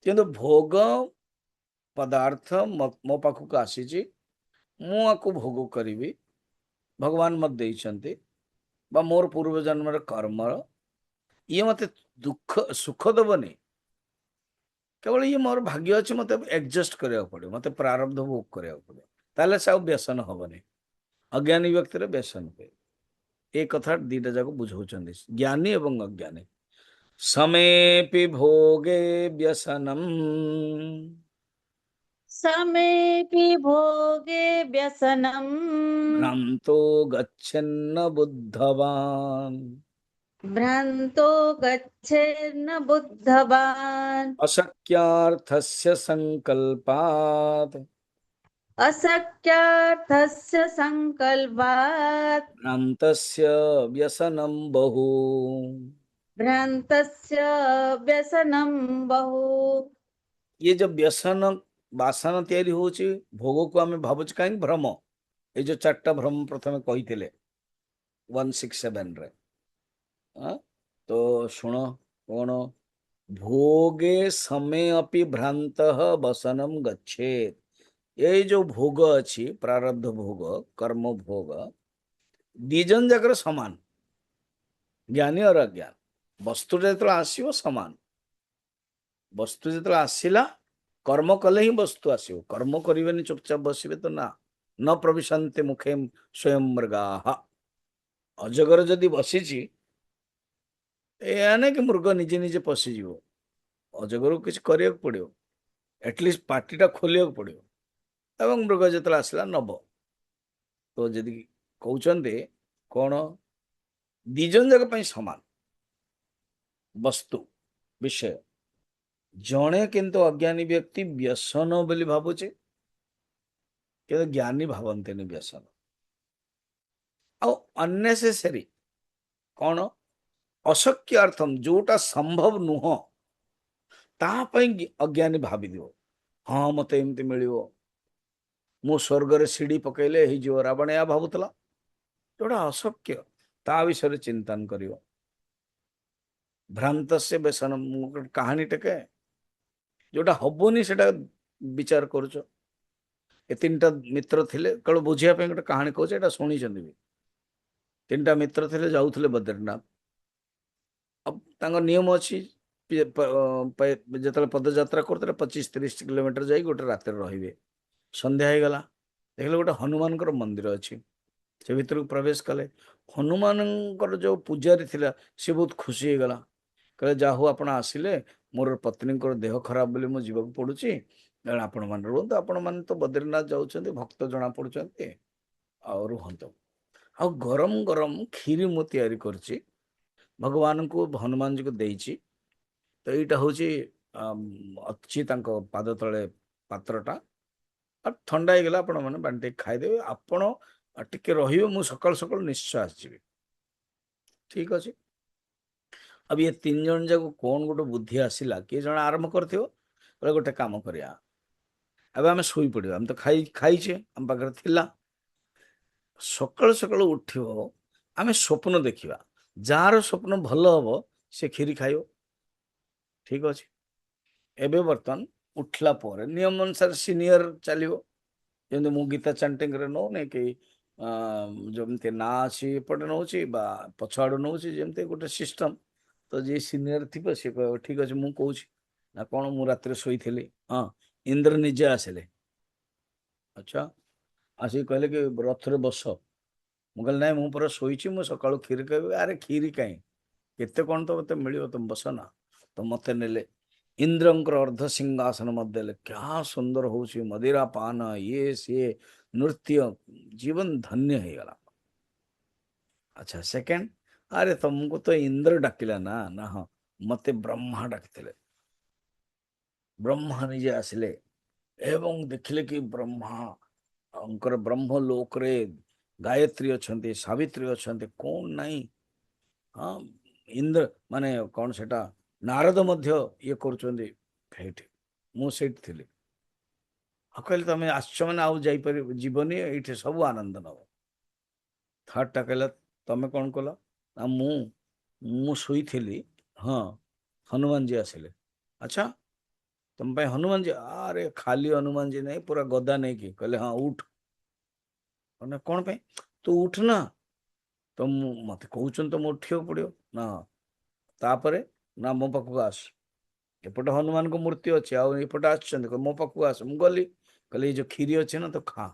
किंतु भोग पदार्थ मो पाखक आसी मुझे भोग करी भगवान मत देइछन्ते बा मोर पूर्व जन्म कर्म ये मत दुख सुख दबनी केवल ये मोर भाग्य अच्छे मत एडजस्ट करा पड़े मत प्रारब्ध भोग करा पड़े ताले से व्यसन हेनी अज्ञानी व्यक्ति व्यसन हुए एक कथा दीटा जाक बुझाऊँ ज्ञानी एवं अज्ञानी समेपि भोगे व्यसनम समेऽपि भोगे व्यसनम् भ्रान्तो गच्छन्न बुद्धवान् भ्रान्तो गच्छेन्न बुद्धवान् अशक्यार्थस्य संकल्पात् अशक्यार्थस्य संकल्पात् भ्रान्तस्य व्यसनं बहु। भ्रान्तस्य व्यसनं बहु। ये जब व्यसन बासना तैयारी होची भोग को आम भावुच कहीं भ्रम ये जो चार्टा भ्रम प्रथम कही 167 रे हाँ? तो शुण कौन भोगे समय अपि भ्रांत वसनम गच्छेत। ये जो भोग अच्छी प्रारब्ध भोग कर्म भोग दिजन जाकर समान ज्ञानी और अज्ञान वस्तु जो आसो समान वस्तु जो आसला कर्म कले ही वस्तु आसो कर्म करें चुपचाप बसवे तो ना न प्रविशन्ते मुखे स्वयं मृगा अजगर जदि बसीची या ना कि मृग निजे निजे पशिज अजगर को किसी करने पड़ो एटलिस्ट पार्टीटा खोलिया पड़ो एवं मृग जो आसला नब तो जदि कहते कौन दिजन जाक समान वस्तु विषय जड़े किंतु अज्ञानी व्यक्ति व्यसन बोली भावुचे कि ज्ञानी भावते व्यसन आनेसेसरी कौन अशक्य अर्थम जोटा संभव नुह तापाई अज्ञानी भाविद हाँ मत एमती मिल मु स्वर्ग सीढ़ी पकईले हो रावण या भावुला जोटा अशक्य ता विषय चिंतन कर भ्रांत से व्यसन कहानी टेके जोटा हबनी से विचार कर तीन टा मित्र थे कल बुझापी गोटे कहानी कहूँ शुणी भी तीन टा मित्र थे जाऊे बद्रीनाथ अब तांको नियम अच्छी जो पदयात्रा करते 25-30 किलोमीटर जा गोटे रात रे संध्या हो गला देख गोटे हनुमान मंदिर अच्छी से भर प्रवेश कले हनुमान जो पूजारी थिला सी बहुत खुशी हो गला कहले जाहू आपण आसिले मोर पत्नी देह खराब बोली मुझे जीवाक पड़ुची आपण मान रुहतु आपण मान तो बद्रीनाथ जाऊँ भक्त जना पड़ुचंती आ रुहतु आ गरम गरम खीरी मु तैयारी करची भगवान को हनुमान जी को देइची तो यहाँ हूँ अच्छी पाद तले पात्रटा ठंडा हो गला आपण मैंने बांटे खाईदे आपण टिके रही मु सकाल सकाल निश्चय आसि ठीक अच्छे। अब ये तीन जन जाक कौन गोटे बुद्धि आसला किए जन आरंभ कर गोटे काम करिया अब आम शोई पड़ा आम तो खाइचे आम पाखे थिला सकाल सकाल उठ आम स्वप्न देखा जार स्वप्न भल हम से खीरी खाइब ठीक अच्छे। एबे बर्तमान उठला पर नियम अनुसार सीनियर चलो जमी मु गीता चांटिंग नौ नहीं कि जमती ना अच्छी एपटे नौ पछआड़ नौ जमती गोटे सिस्टम तो जी सीनियर थी सी कह ठीक अच्छे मुझे कौच ना कौन मु रात शोई हाँ इंद्र निजे आसिले अच्छा आसिक कहले कि रथ रे बस मुझे ना मुझे पूरा शोची मुझे सका खीरी कह अरे खीरी कहीं केते कौन तो मत मिल तुम बस ना तो मत नेले इंद्रंकर अर्ध सिंहासन मध्य क्या सुंदर हो मदिरा पान ये सी नृत्य जीवन धन्य हो गला। अच्छा सेकेंड अरे तुमको तो इंद्र डाकिला ना ना हाँ मते ब्रह्मा डाकते ब्रह्मा निजे आसिले एवं देखिले कि ब्रह्मा अंकर ब्रह्म लोक रे गायत्री अच्छा सावित्री अच्छा कौन नहीं हाँ इंद्र माने कौन सेटा नारद मध्य ये कर थी कहले तुम आस मैंने आउ जापर जीवनी ये सब आनंद नब थर्ड टा कहला तुम कौन कल ना मु शोई हाँ हनुमान जी आसिले अच्छा तुम पे हनुमान जी अरे खाली हनुमान जी नहीं पूरा गदा नहीं कि कहले हाँ उठ ना कौन पे तू उठ ना तो मत कहते तो उठा पड़ो ना तापरे ना मो पाखक आस एपटे हनुमान को मूर्ति अच्छे आउटे आस मो पाखक आस मु गली कहले जो खीरी अच्छे ना तो खा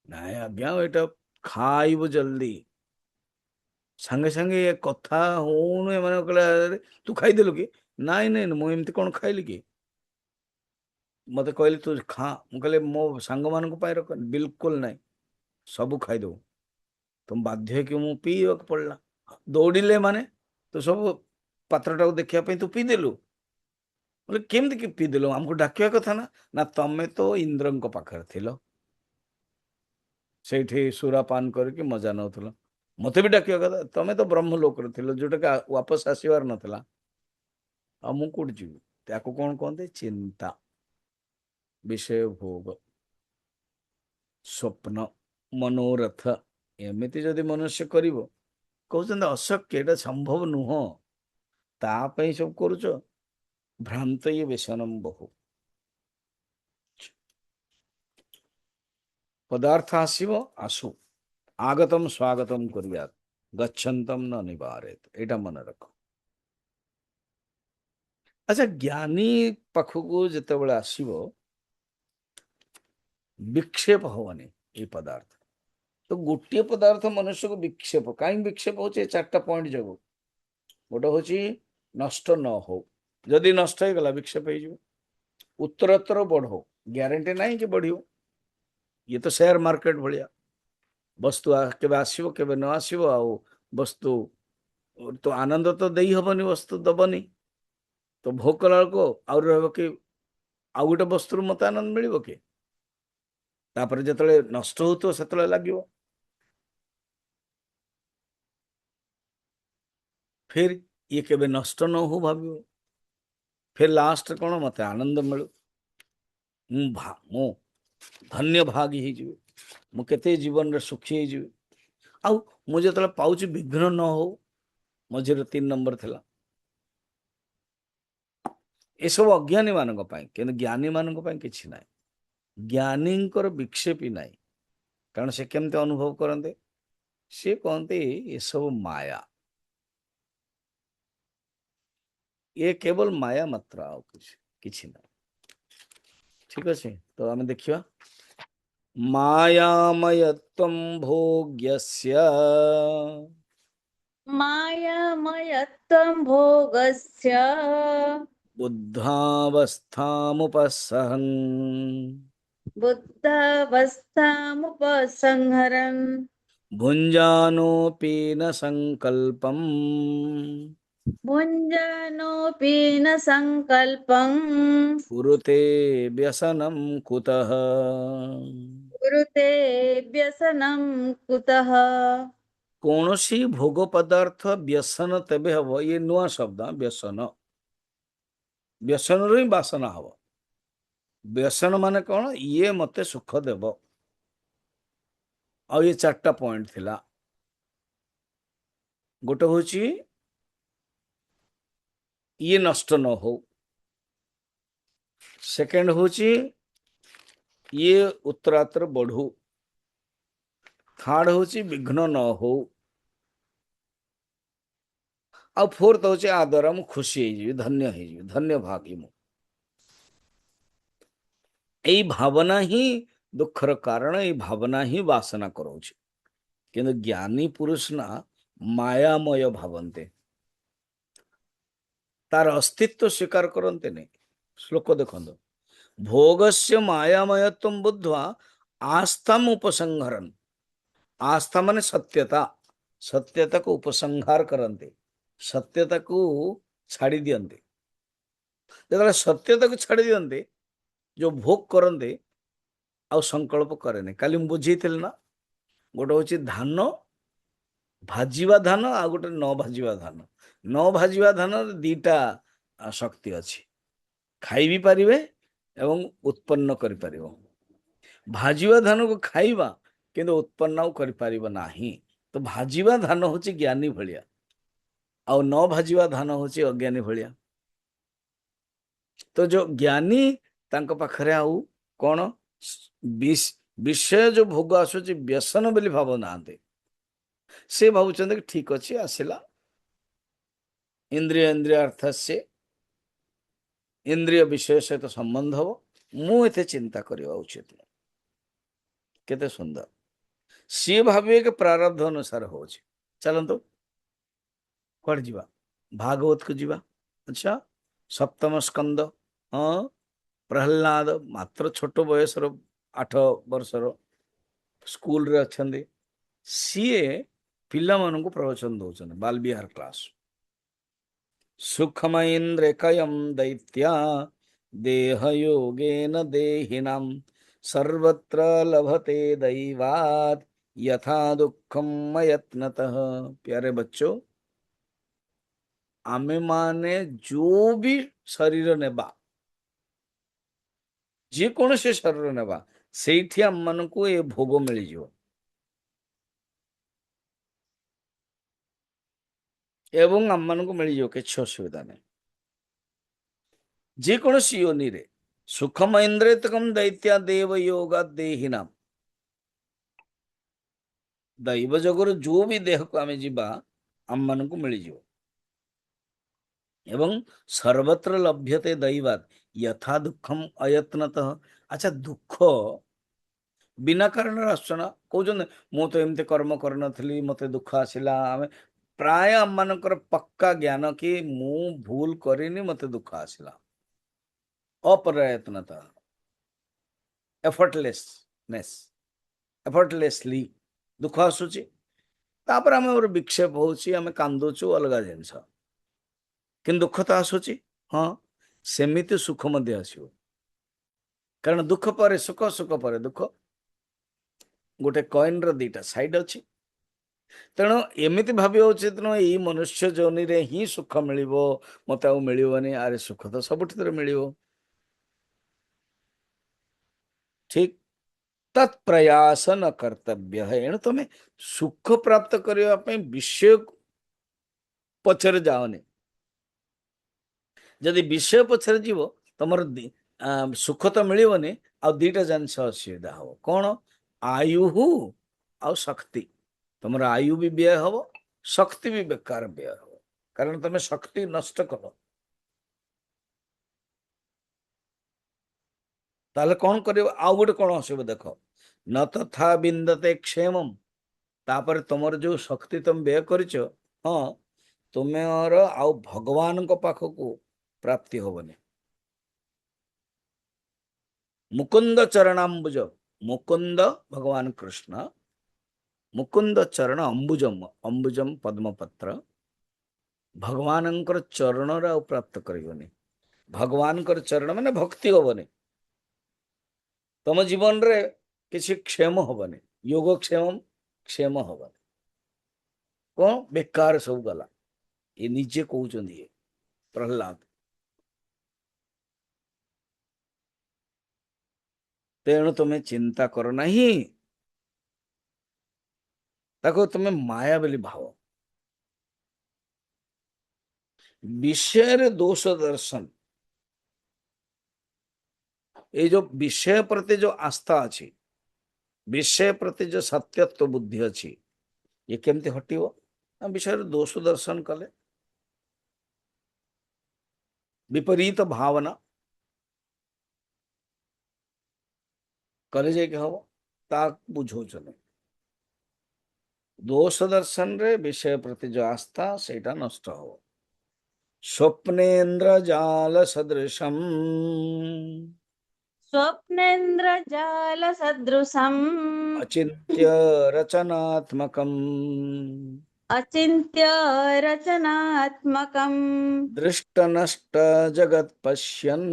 ना आज्ञा ये खाइब जल्दी सांगे सांगे ये कथा हूँ मैंने कहले तू खाईदेलु कि नाई नाई मुझे कौन खाइली कि मते कहले तू खा, ମୁଁ କହିଲେ ମୋ ସାଙ୍ଗମାନଙ୍କ ପାଇଁ ରଖ, ବିଲକୁଲ ନାହିଁ, ସବୁ ଖାଇଦବୁ। ତ ବାଧ୍ୟ ହେଇକି ମୁଁ ପିଇବାକୁ ପଡିଲା। ଦୌଡ଼ିଲେ ମାନେ ତୁ ସବୁ ପାତ୍ରଟାକୁ ଦେଖିବା ପାଇଁ ତୁ ପିଇଦେଲୁ। ବୋଲେ କେମିତି କି ପିଇଦେଲୁ, ଆମକୁ ଡାକିବା କଥା ନା। ନା ତମେ ତ ଇନ୍ଦ୍ରଙ୍କ ପାଖରେ ଥିଲ, ସେଇଠି ସୁରାପାନ କରିକି ମଜା ନଉଥିଲ, ମତେ ବି ଡାକିବା କଥା। ତମେ ତ ବ୍ରହ୍ମ ଲୋକରେ ଥିଲ, ଯୋଉଟା ୱାପସ ଆସିବାର ନଥିଲା, ଆଉ ମୁଁ କୋଉଠି ଯିବି। ତାକୁ କଣ କହନ୍ତି? ଚିନ୍ତା, ବିଷୟ ଭୋଗ, ସ୍ୱପ୍ନ, ମନୋରଥ। ଏମିତି ଯଦି ମନୁଷ୍ୟ କରିବ, କହୁଛନ୍ତି ଅଶକ୍ୟ, ଏଇଟା ସମ୍ଭବ ନୁହଁ, ତା ପାଇଁ ସବୁ କରୁଛ। ଭ୍ରାନ୍ତ ଇଏ ବ୍ୟସନମ ବହୁ। ପଦାର୍ଥ ଆସିବ, ଆସୁ, ଆଗତମ ସ୍ୱାଗତମ କରିବା, ଗଚ୍ଛନ୍ତମ ନ ନିବାରେତ। ଏଇଟା ମନେ ରଖ। ଆଚ୍ଛା, ଜ୍ଞାନୀ ପାଖକୁ ଯେତେବେଳେ ଆସିବ, ବିକ୍ଷେପ ହବନି ଏଇ ପଦାର୍ଥ। ତ ଗୋଟିଏ ପଦାର୍ଥ ମନୁଷ୍ୟକୁ ବିକ୍ଷେପ, କାହିଁକି ବିକ୍ଷେପ ହଉଛି? ଏ ଚାରିଟା ପଏଣ୍ଟ ଯୋଗୁ। ଗୋଟେ ହଉଛି ନଷ୍ଟ ନ ହଉ, ଯଦି ନଷ୍ଟ ହେଇଗଲା ବିକ୍ଷେପ ହେଇଯିବ। ଉତ୍ତରୋତ୍ତର ବଢଉ, ଗ୍ୟାରେଣ୍ଟି ନାହିଁ କି ବଢିବ। ଇଏ ତ ସେୟାର ମାର୍କେଟ ଭଳିଆ, ବସ୍ତୁ କେବେ ଆସିବ କେବେ ନ ଆସିବ। ଆଉ ବସ୍ତୁ ତ ଆନନ୍ଦ ତ ଦେଇ ହବନି, ବସ୍ତୁ ଦବନି। ତ ଭୋଗ କଲା ବେଳକୁ ଆହୁରି ରହିବ କି ଆଉ ଗୋଟେ ବସ୍ତୁରୁ ମତେ ଆନନ୍ଦ ମିଳିବ କି? ତାପରେ ଯେତେବେଳେ ନଷ୍ଟ ହଉଥିବ ସେତେବେଳେ ଲାଗିବ। ଫିର ଇଏ କେବେ ନଷ୍ଟ ନ ହଉ ଭାବିବ। ଫିର ଲାଷ୍ଟ କଣ? ମତେ ଆନନ୍ଦ ମିଳୁ, ମୁଁ ଧନ୍ୟ ଭାଗୀ ହେଇଯିବି, ମୁଁ କେତେ ଜୀବନରେ ସୁଖୀ ହେଇଯିବି। ଆଉ ମୁଁ ଯେତେବେଳେ ପାଉଛି ବିଘ୍ନ ନ ହଉ, ମଝିରେ 3 ନମ୍ବର ଥିଲା। ଏସବୁ ଅଜ୍ଞାନୀ ମାନଙ୍କ ପାଇଁ, କିନ୍ତୁ ଜ୍ଞାନୀ ମାନଙ୍କ ପାଇଁ କିଛି ନାହିଁ। ଜ୍ଞାନୀଙ୍କର ବିକ୍ଷେପି ନାହିଁ, କାରଣ ସେ କେମିତି ଅନୁଭବ କରନ୍ତି? ସେ କହନ୍ତି ଏସବୁ ମାୟା, ଏ କେବଳ ମାୟା ମାତ୍ର, ଆଉ କିଛି ନାହିଁ। ଠିକ ଅଛି, ତ ଆମେ ଦେଖିବା। ମାୟାମୟତ୍ୱଂ ଭୋଗ୍ୟସ୍ୟ मायामयत्वं भोगस्य बुद्धावस्थामुपसहन् बुद्धावस्थामुपसंहरन् भुञ्जानोऽपि न सङ्कल्पम् भुञ्जानोऽपि न सङ्कल्पम् कुरुते व्यसनं कुतः। कुरुते व्यसनं कुतः। କୌଣସି ଭୋଗ ପଦାର୍ଥ ବ୍ୟସନ ତେବେ ହବ, ଇଏ ନୂଆ ଶବ୍ଦ। ବ୍ୟସନ, ବ୍ୟସନରୁ ହିଁ ବାସନା ହବ। ବ୍ୟସନ ମାନେ କଣ? ଇଏ ମତେ ସୁଖ ଦେବ। ଆଉ ଇଏ 4ଟା ପଏଣ୍ଟ ଥିଲା। ଗୋଟେ ହଉଛି ଇଏ ନଷ୍ଟ ନ ହଉ, ସେକେଣ୍ଡ ହଉଛି ଇଏ ଉତ୍ତରାତ୍ର ବଢୁ, ଥାର୍ଡ ହଉଛି ବିଘ୍ନ ନ ହଉ, ଆଉ ଫୋର୍ଥ ହଉଛି ଆ ଦ୍ୱାରା ମୁଁ ଖୁସି ହେଇଯିବି, ଧନ୍ୟ ହେଇଯିବି, ଧନ୍ୟ ଭାଗୀ ମୁଁ। ଏଇ ଭାବନା ହିଁ ଦୁଃଖର କାରଣ, ଏଇ ଭାବନା ହିଁ ବାସନା କରାଉଛି। କିନ୍ତୁ ଜ୍ଞାନୀ ପୁରୁଷ ନା ମାୟାମୟ ଭାବନ୍ତେ, ତାର ଅସ୍ତିତ୍ୱ ସ୍ୱୀକାର କରନ୍ତେନି। ଶ୍ଲୋକ ଦେଖନ୍ତୁ, ଭୋଗସ୍ୟ ମାୟାମୟତ୍ୱଂ ବୁଦ୍ଧ୍ୱା ଆସ୍ଥାମ ଉପସଂହରନ୍। ଆସ୍ଥା ମାନେ ସତ୍ୟତା, ସତ୍ୟତାକୁ ଉପସଂହାର କରନ୍ତି, ସତ୍ୟତାକୁ ଛାଡ଼ି ଦିଅନ୍ତି। ଯେତେବେଳେ ସତ୍ୟତାକୁ ଛାଡ଼ି ଦିଅନ୍ତି, ଯୋଉ ଭୋଗ କରନ୍ତି, ଆଉ ସଂକଳ୍ପ କରେନି। କାଲି ମୁଁ ବୁଝେଇଥିଲି ନା, ଗୋଟେ ହଉଛି ଧାନ ଭାଜିବା ଧାନ, ଆଉ ଗୋଟେ ନ ଭାଜିବା ଧାନ। ନ ଭାଜିବା ଧାନରେ 2ଟା ଶକ୍ତି ଅଛି, ଖାଇ ବି ପାରିବେ ଏବଂ ଉତ୍ପନ୍ନ କରିପାରିବ। ଭାଜିବା ଧାନକୁ ଖାଇବା, କିନ୍ତୁ ଉତ୍ପନ୍ନ ଆଉ କରିପାରିବ ନାହିଁ। ତ ଭାଜିବା ଧାନ ହଉଛି ଜ୍ଞାନୀ ଭଳିଆ, ଆଉ ନ ଭାଜିବା ଧାନ ହଉଛି ଅଜ୍ଞାନୀ ଭଳିଆ। ତ ଯୋଉ ଜ୍ଞାନୀ, ତାଙ୍କ ପାଖରେ ଆଉ କଣ? ବିଷୟ ଯୋଉ ଭୋଗ ଆସୁଛି ବ୍ୟସନ ବୋଲି ଭାବୁନାହାନ୍ତି। ସେ ଭାବୁଛନ୍ତି କି ଠିକ ଅଛି, ଆସିଲା, ଇନ୍ଦ୍ରିୟ ଇନ୍ଦ୍ରିୟାର୍ଥସ୍ୟ, ଇନ୍ଦ୍ରିୟ ବିଷୟ ସହିତ ସମ୍ବନ୍ଧ ହବ, ମୁଁ ଏତେ ଚିନ୍ତା କରିବା ଉଚିତ ନୁହେଁ। କେତେ ସୁନ୍ଦର। ସିଏ ଭାବିବେ କି ପ୍ରାରବ୍ଧ ଅନୁସାର ହଉଛି। ଚାଲନ୍ତୁ କୁଆଡେ ଯିବା? ଭାଗବତକୁ ଯିବା। ଆଚ୍ଛା, 7ମ ସ୍କନ୍ଦ। ହଁ, प्रहलाद मात्र छोट बयसर 8 वर्षर स्कूल रे अछंदी सीए पिला मानकु प्रवचन दौचन बाल विहार क्लास सुखमैन्द्रेकयं दैत्या देह योगेन देहिनां सर्वत्र लभते दैवात् यथा दुःखम मयत्नतः। प्यारे बच्चों, आमे माने जो भी शरीर नेबा जे कौन से शरीर नेबा सेठी आम मान को ये भोग मिल जाओ एवं आम मान को मिल जाओ किसी असुविधा नहीं। जे कौन सी योनि रे सुखम ऐन्द्रियतकम दैत्या देव योगा देहिनाम दैव जगर जो भी देह को आमे जीवा आम मान को मिल जाओ एवं सर्वत्र लभ्यते दैवात यथा दुखम अयत्नतः। अच्छा दुख बिना कारण आसना कहते मु तो एमती कर्म कर मत दुख आसला आम प्राय आम मानकर पक्का ज्ञान कि मु भूल करिनी मत दुख आसला अप्रयत्नता एफर्टलेसनेस एफर्टलेसली दुख आसूची तापर आम विक्षेप होमें कांदुचु अलग जिनस कि दुख तो आसूची हाँ सेमिति सुख मध्य आसो कारण दुख पर सुख सुख पर दुख गोटे कॉइन रो दीटा साइड अच्छी तेणु एमती भाव उचित नुह यही मनुष्य जोनि रे ही सुख मिल मत मिलनी आरे सुख तो सब मिल ठीक तत्प्रयास न कर्तव्य है। एणु तुम्हें सुख प्राप्त करने विषय पछरे जाओनी जदि विषय पछरे जीव तुम सुख तो मिलनी आ दीटा जिनस असुविधा हम कौन आयु आ शक्ति तुम आयु भी व्यय हम शक्ति भी बेकार व्यय हम कारण तुम शक्ति नष्ट कल ताले कौन कर आउ गोटे कौन असुविधा देख न तथा बिंदते क्षेमम तापर तुम जो शक्ति तुम व्यय कर हाँ तुम्हें आउ भगवान पाखक प्राप्ति होबनी मुकुंद चरणाम्बुज मुकुंद भगवान कृष्ण मुकुंद चरण अंबुजम अंबुजम पद्मपत्र भगवान चरण प्राप्त करनी भगवान चरण माने भक्ति होबनी तुम जीवन रे किसी क्षेम होबनी योग क्षेम क्षेम होबनी कौन बेकार सब गला ये निजे कहते प्रहलाद तेणु तुम्हें चिंता कर नहीं ताको तुम्हें माया बोली भाव विषय रे दोष दर्शन ये जो विषय प्रति जो आस्था अच्छी विषय प्रति जो सत्यत्व बुद्धि अच्छी ये केमती हटिव विषय दोष दर्शन कले विपरीत भावना कले जे हम ता बुझौन दोष दर्शन रे विषय प्रति जो आस्था सेटा नष्ट हो स्वप्नेन्द्र जाल सदृशम स्वप्नेन्द्र जाल सदृशम अचिन्त्य रचनात्मकम अचिन्त्य रचनात्मकम दृष्ट नष्ट जगत पश्यन्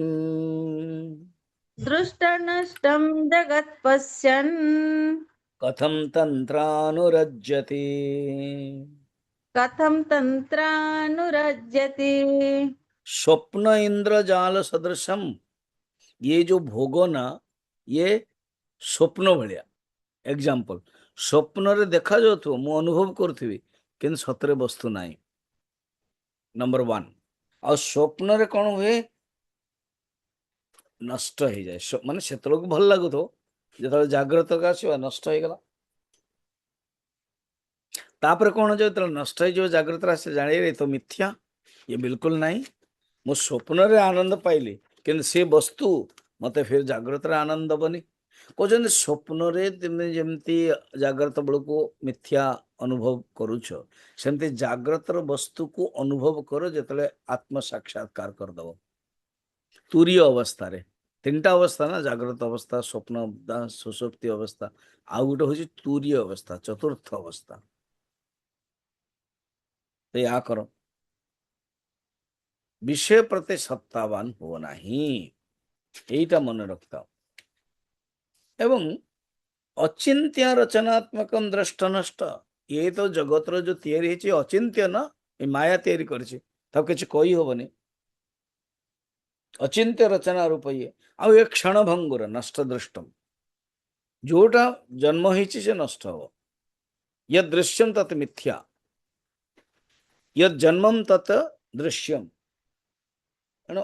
दृष्ट नष्टम जगत पश्यन् कथम तंत्रानुरज्यते कथम तंत्रानुरज्यते। स्वप्न इंद्रजाल सदृशम ये जो भोग ना ये स्वप्न भाया एग्जांपल स्वप्न रे देखा जाऊ मु अनुभव करुवी कि सतरे वस्तु नाही नंबर 1 आ स्वप्न रे कौन हुए नष्ट हो जाए माने से भल लगु जो जाग्रत आसवा नष्ट हो गला तापर कौन जो नष्ट हो जाग्रत आस जान तो मिथ्या ये बिल्कुल नहीं मु स्वप्न रे आनंद पाइली कि से वस्तु मत फिर जाग्रत आनंद दबनी कहते स्वप्न रे तुम जमती जाग्रत बेल को मिथ्या अनुभव करुछ सेमती जाग्रत वस्तु को अनुभव कर जो आत्म साक्षात्कार करदब तुरीय अवस्था रे तीनटा अवस्था ना, जाग्रत अवस्था, स्वप्न अवस्था, सुषुप्ति अवस्था, आउ गोटे हूँ तुरीय अवस्था, चतुर्थ अवस्था। तो या कर विषय प्रति सत्तावान हो नहीं, यहीटा मन रखता। एवं अचिंत्य रचनात्मक दृष्ट नष्ट, ये तो जगतर जो तैयारी अचिंत्य न, ये माया तैयारी करछि, तो किसी कही हबनी। अचिंत्य रचना रूप ये आउ एक क्षण भंगुर नष्ट दृष्टम, जोटा जन्म होइछि से नष्ट हो। यद दृश्यम तत् मिथ्या, यद जन्मम तत् दृश्यम। एणु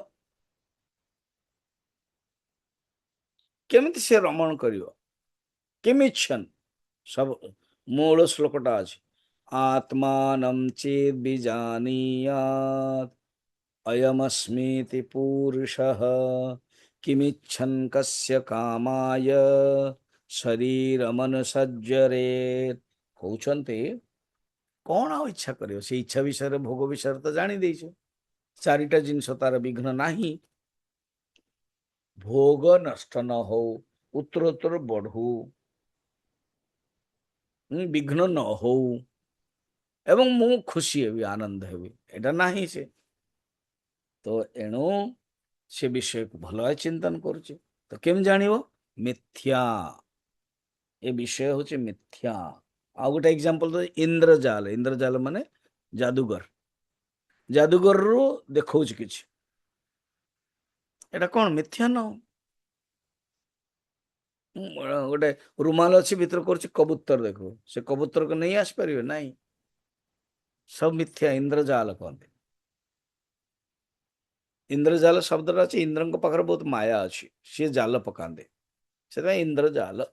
केमिति से रमण करियो, किमिच्छन सब मूल श्लोकटा अछि। आत्मानं चेद विजानीयात् अयमस्मीति पूरुषः किमिच्छन् कस्य कामाय शरीरमनुसज्जरेत्। कहउछन्ते कौन आ इच्छा करियो, से इच्छा विषय भोग विषय तो जानी देइछो। चारिटा जिनस तार विघ्न नाही, भोग नष्ट न हो, उत्तरोत्तर बढ़ू, विघ्न न हो, एवं मु खुशी हेबी, आनंद हेबी, एटा नाही से। तो एणु से विषय को भल चिंतन करुचे। तो केम जानिबो मिथ्या, ए विषय होचे मिथ्या। आ गोटे एग्जांपल तो इंद्रजाल, इंद्रजाल माने जादूगर, जादूगर रो देखौछ किछ, एटा कोन मिथ्या न। गोटे रुमाल अच्छी भीतर कर कबूतर, देखो से कबूतर को नहीं आस पारे नहीं, सब मिथ्या, इंद्रजाल कहते। इंद्रजाल शब्द अच्छे, इंद्र पाखे बहुत माया अच्छी, सी जाल पकाते, से इंद्रजाल।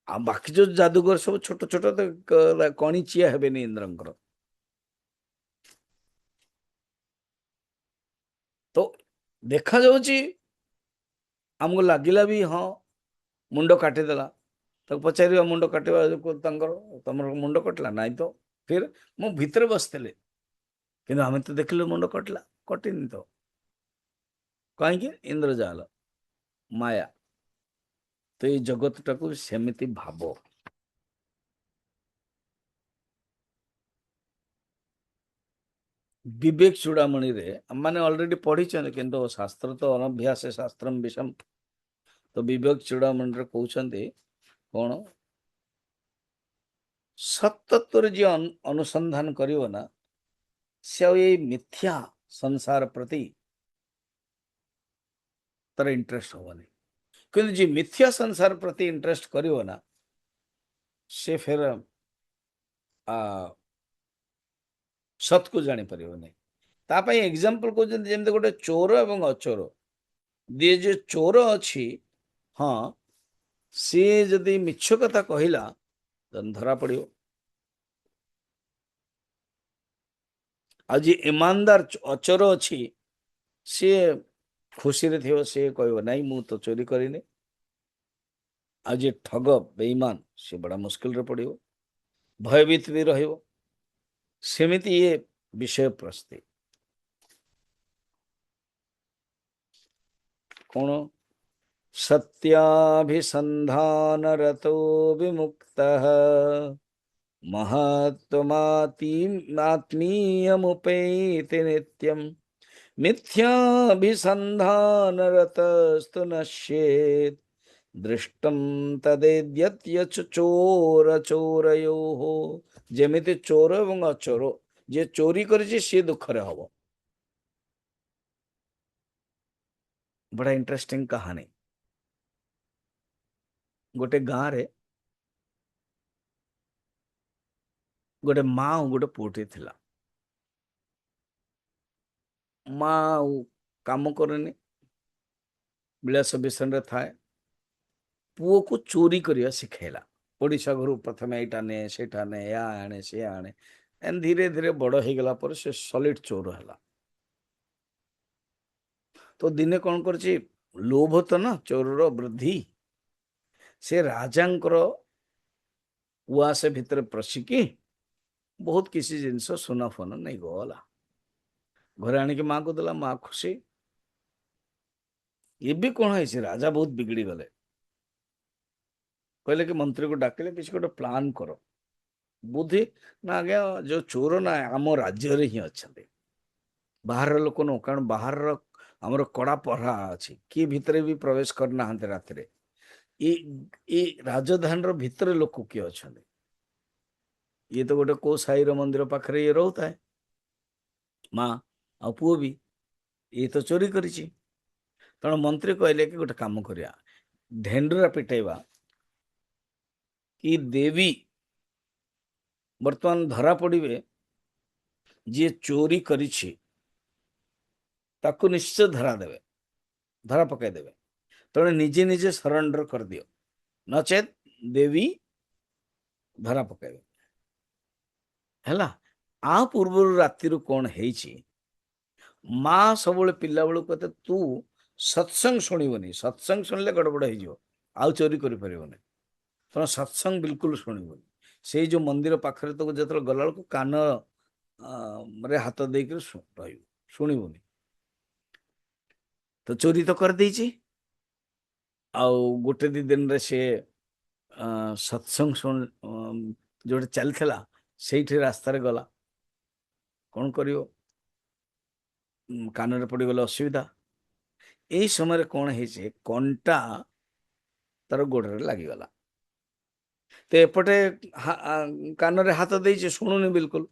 आ बाकी जो जादूगर सब छोट छोट तो कणिचिया हेबेनी इंद्रंकर। तो देखा जाउची आमको लगिला भी हाँ मुंड काटिदेला, तो पचार मुंड काटा तुम मुंड कटला नाई तो, फिर मु भितर बसते कि आम तो देखल मुंड कटला, कटिनी तो कहीं इंद्रजाल माया। तो ये जगत टाक सेमती भाव। विवेक चूड़ामणि रे मैंने ऑलरेडी पढ़ी, किंतु शास्त्र तो अनभ्यास शास्त्र विषम। तो विवेक चूड़ामणि रे कहते कौन, सतत्व जी अनुसंधान करियो ना, से ये मिथ्या संसार प्रति तर इंटरेस्ट होनी। किंतु जी मिथ्या संसार प्रति इंटरेस्ट करियो ना, से फिर सत को जानी परियो नहीं। तापाई एग्जांपल को जंदे गोटे चोर एवं अचोर, दे जो चोर अच्छी, हाँ सी जदि मिछ कथा कहला धरा पड़ियो। आज ईमानदार अचोर अच्छी, सी खुशी रे थियो, सी कहबो नहीं मु तो चोरी करिनी। आज ठग बेईमान, सी बड़ा मुश्किल रे पड़ियो, भयभीत भी रहियो। सेमिति ये विषय प्रस्ते कौन, सत्याभिसंधान रतो विमुक्तः महत्त्वमात्मीयमुपैति नित्यम् मिथ्याभिसंधान रतस्तु नश्येत् दृष्टं तदेद्यत्यच चोर चोरयोः। जेमिति चोर एवं अचोर, जे चोरी करिछि से दुख रे हबो। बड़ा इंटरेस्टिंग कहानी। गोटे गाँव रे गोटे माँ और गोटे पुटे थिला। माँ काम करनी, विलास विषय रे थाए, पुओ को चोरी करिया शिखेला। ओडिशा घर प्रथम एटा ने सेटा ने, या आने से आने, एन धीरे धीरे बड़ हो गला पर से सॉलिड चोर है। तो दिने कौन करछि, लोभ तो ना चोर वृद्धि, से राजांकर उआसे भितर प्रशिकी बहुत किसी जिनस सुना फन नहीं गला, घरे आणिक माँ को देला, माँ खुशी। ଏବେ କଣ ହେଇଛି, ରାଜା ବହୁତ ବିଗିଡ଼ି ଗଲେ। କହିଲେ କି ମନ୍ତ୍ରୀକୁ ଡାକିଲେ, କିଛି ଗୋଟେ ପ୍ଲାନ୍ କର। ବୁଦ୍ଧି ନା ଆଜ୍ଞା, ଯୋଉ ଚୋର ନା ଆମ ରାଜ୍ୟରେ ହିଁ ଅଛନ୍ତି, ବାହାରର ଲୋକ ନୁହଁ। କାରଣ ବାହାରର ଆମର କଡ଼ା ପହରା ଅଛି, କିଏ ଭିତରେ ବି ପ୍ରବେଶ କରିନାହାନ୍ତି ରାତିରେ। ଏ ଏ ରାଜଧାନୀର ଭିତରେ ଲୋକ କିଏ ଅଛନ୍ତି? ଇଏ ତ ଗୋଟେ କୋଉ ସାହିର ମନ୍ଦିର ପାଖରେ ଇଏ ରହୁଥାଏ, ମା ଆଉ ପୁଅ ବି। ଇଏ ତ ଚୋରି କରିଛି। ତେଣୁ ମନ୍ତ୍ରୀ କହିଲେ କି ଗୋଟେ କାମ କରିବା, ଢେଣ୍ଡୁରା ପିଟେଇବା, କି ଦେବୀ ବର୍ତ୍ତମାନ ଧରା ପଡ଼ିବେ, ଯିଏ ଚୋରି କରିଛି ତାକୁ ନିଶ୍ଚୟ ଧରା ପକାଇଦେବେ। ତେଣୁ ନିଜେ ନିଜେ ସରେଣ୍ଡର କରିଦିଅ, ନଚେତ୍ ଦେବୀ ଧରା ପକାଇବେ। ହେଲା। ଆ ପୂର୍ବରୁ ରାତିରୁ କଣ ହେଇଛି, ମା ସବୁବେଳେ ପିଲାବେଳକୁ କହତେ, ତୁ ସତ୍ସଙ୍ଗ ଶୁଣିବନି, ସତ୍ସଙ୍ଗ ଶୁଣିଲେ ଗଡ଼ବଡ଼ ହେଇଯିବ, ଆଉ ଚୋରି କରିପାରିବନି। ତେଣୁ ସତ୍ସଙ୍ଗ ବିଲକୁଲ ଶୁଣିବନି। ସେଇ ଯୋଉ ମନ୍ଦିର ପାଖରେ ତୁ ଯେତେବେଳେ ଗଲାବେଳକୁ କାନ ରେ ହାତ ଦେଇକରି ରହିବୁ, ଶୁଣିବୁନି। ତ ଚୋରି ତ କରିଦେଇଛି। ଆଉ ଗୋଟେ ଦି ଦିନରେ ସେ ସତ୍ସଙ୍ଗ ଯୋଉଠି ଚାଲିଥିଲା ସେଇଠି ରାସ୍ତାରେ ଗଲା, କଣ କରିବ, କାନରେ ପଡ଼ିଗଲେ ଅସୁବିଧା। ଏଇ ସମୟରେ କଣ ହେଇଛି, କଣ୍ଟା ତାର ଗୋଡ଼ରେ ଲାଗିଗଲା। ତ ଏପଟେ କାନରେ ହାତ ଦେଇଛି, ଶୁଣୁନି ବିଲକୁଲ।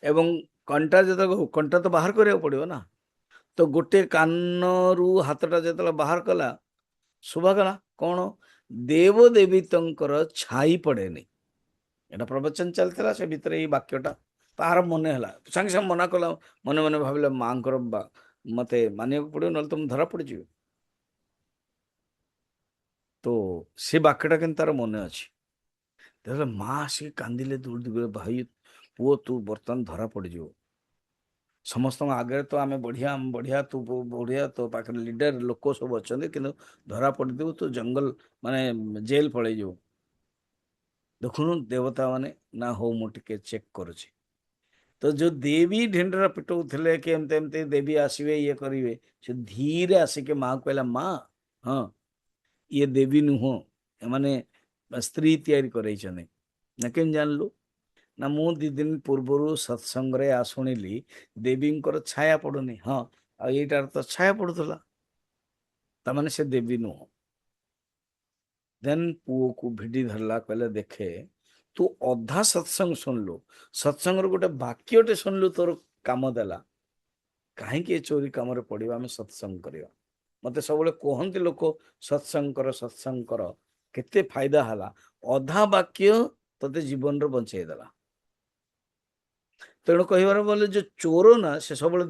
ଏବଂ କଣ୍ଟା ତ ବାହାର କରିବାକୁ ପଡ଼ିବ ନା। ତ ଗୋଟେ କାନରୁ ହାତଟା ଯେତେବେଳେ ବାହାର କଲା, ଶୁଭାଗଲା କଣ, ଦେବଦେବୀତଙ୍କର ଛାଇ ପଡ଼େନି। ଏଟା ପ୍ରବଚନ ଚାଲିଥିଲା, ସେ ଭିତରେ ଏଇ ବାକ୍ୟଟା ତାହାର ମନେ ହେଲା। ସାଙ୍ଗେ ସାଙ୍ଗେ ମନା କଲା, ମନେ ମନେ ଭାବିଲା ମାଙ୍କର ମତେ ମାନିବାକୁ ପଡ଼ିବ, ନହେଲେ ତ ମୁଁ ଧରା ପଡ଼ିଯିବି। ତ ସେ ବାକ୍ୟଟା କିନ୍ତୁ ତାର ମନେ ଅଛି। ତାହେଲେ ମା ଆସିକି କାନ୍ଦିଲେ, ଦୌଡ଼ି ଭାଇ ପୁଅ ତୁ ବର୍ତ୍ତମାନ ଧରା ପଡ଼ିଯିବ। ସମସ୍ତଙ୍କ ଆଗରେ ତ ଆମେ ବଢ଼ିଆ ବଢ଼ିଆ, ତୁ ବଢ଼ିଆ, ତୋ ପାଖରେ ଲିଡର ଲୋକ ସବୁ ଅଛନ୍ତି, କିନ୍ତୁ ଧରା ପଡ଼ିଦେବୁ, ତୁ ଜଙ୍ଗଲ ମାନେ ଜେଲ ପଳେଇଯିବୁ। ଦେଖୁନୁ ଦେବତା ମାନେ, ନା ହଉ ମୁଁ ଟିକେ ଚେକ୍ କରୁଛି। ତ ଯୋଉ ଦେବୀ ଢେଣ୍ଡରା ପିଟଉଥିଲେ କି ଏମିତି ଏମିତି ଦେବୀ ଆସିବେ ଇଏ କରିବେ, ସେ ଧୀରେ ଆସିକି ମା କହିଲା, ମା ହଁ ଇଏ ଦେବୀ ନୁହଁ, ଏମାନେ ସ୍ତ୍ରୀ ତିଆରି କରେଇଛନ୍ତି। ନା କେମିତି ଜାଣିଲୁ? ନା ମୁଁ 2 ଦିନ ପୂର୍ବରୁ ସତ୍ସଙ୍ଗରେ ଶୁଣିଲି ଦେବୀଙ୍କର ଛାୟା ପଡୁନି। ହଁ, ଆଉ ଏଇଟାର ତ ଛାୟା ପଡୁଥିଲା, ତାମାନେ ସେ ଦେବୀ ନୁହଁ। ଦେନ୍ ପୁଅକୁ ଭିଡ଼ି ଧରିଲା, କହିଲେ ଦେଖେ ତୁ ଅଧା ସତ୍ସଙ୍ଗ ଶୁଣିଲୁ, ସତ୍ସଙ୍ଗର ଗୋଟେ ବାକ୍ୟଟେ ଶୁଣିଲୁ, ତୋର କାମ ଦେଲା, କାହିଁକି ଏ ଚୋରି କାମରେ ପଡ଼ିବା, ଆମେ ସତ୍ସଙ୍ଗ କରିବା। ମତେ ସବୁବେଳେ କୁହନ୍ତି ଲୋକ, ସତ୍ସଙ୍ଗ କର, କେତେ ଫାଇଦା ହେଲା। ଅଧା ବାକ୍ୟ ତତେ ଜୀବନରେ ବଞ୍ଚେଇ ଦେଲା। ତେଣୁ କହିବାର ବୋଲେ, ଯେ ଚୋର ନା ସେ ସବୁବେଳେ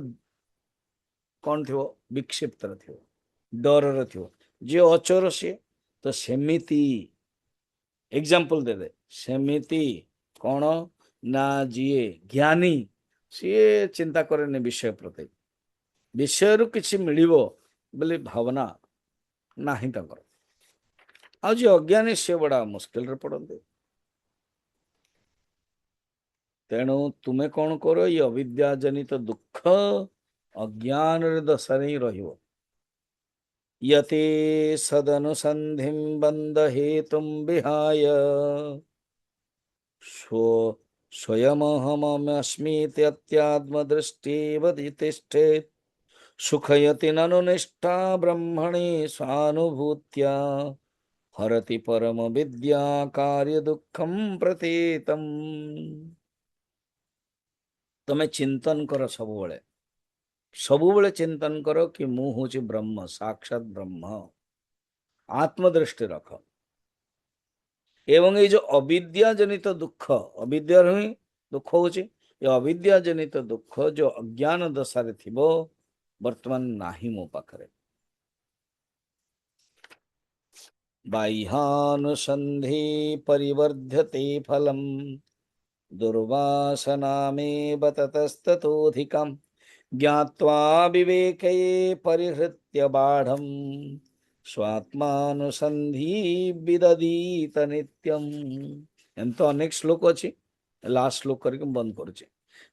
କଣ ଥିବ, ବିକ୍ଷିପ୍ତରେ ଥିବ, ଡରରେ ଥିବ। ଯିଏ ଅଚୋର ସିଏ ତ ସେମିତି ଏକ୍ସାମ୍ପଲ ଦେବେ, ସେମିତି କଣ ନା ଯିଏ ଜ୍ଞାନୀ ସିଏ ଚିନ୍ତା କରେନି ବିଷୟ ପ୍ରତି, ବିଷୟରୁ କିଛି ମିଳିବ ବୋଲି ଭାବନା ନାହିଁ ତାଙ୍କର। ଆଉ ଯିଏ ଅଜ୍ଞାନୀ ସିଏ ବड़ा ମୁସ୍କିଲରେ ପଡ଼ନ୍ତି। ତେଣୁ ତୁମେ କଣ କର, ଏଇ ଅବିଦ୍ୟା ଜନିତ ଦୁଃଖ ଅଜ୍ଞାନରେ ଦଶାରେ ହିଁ ରହିବ। ୟତେ ସଦନୁସନ୍ଧିଂ ବନ୍ଧ ହେତୁಂ ବିହାୟ स्वयमहमस्मीत्यत्यात्मदृष्टिव तिष्ठेत् सुखयति ननु निष्ठा ब्रह्मणि स्वानुभूत्या हरति परम विद्या कार्य दुःखम प्रतीतम। तमे चिंतन कर, ସବୁବେଳେ ଚିନ୍ତନ କର କି ମୁଁ ହଉଛି ବ୍ରହ୍ମ, ସାକ୍ଷାତ ବ୍ରହ୍ମ। ଆତ୍ମଦୃଷ୍ଟି ରଖ। ଏବଂ ଏଇ ଯୋଉ ଅବିଦ୍ୟା ଜନିତ ଦୁଃଖ, ଅବିଦ୍ୟାର ହିଁ ଦୁଃଖ ହଉଛି, ଏ ଅବିଦ୍ୟା ଜନିତ ଦୁଃଖ ଯୋଉ ଅଜ୍ଞାନ ଦଶାରେ ଥିବ, ବର୍ତ୍ତମାନ ନାହିଁ ମୋ ପାଖରେ। ବାହ୍ୟାନୁସନ୍ଧି ପରିବର୍ଦ୍ଧତେ ଫଲମ୍ ଦୁର୍ବାସନାमेव ततस्ततोऽधिकम् ज्ञात्वा विवेके परिहृत्य बाढम् ସ୍ୱାତ୍ମାନୁସନ୍ଧି ବିଦଧୀତ ନିତ୍ୟମ୍। ଏମିତି ତ ଅନେକ ଶ୍ଲୋକ ଅଛି, ଲାଷ୍ଟ ଶ୍ଲୋକ କରିକି ମୁଁ ବନ୍ଦ କରୁଛି।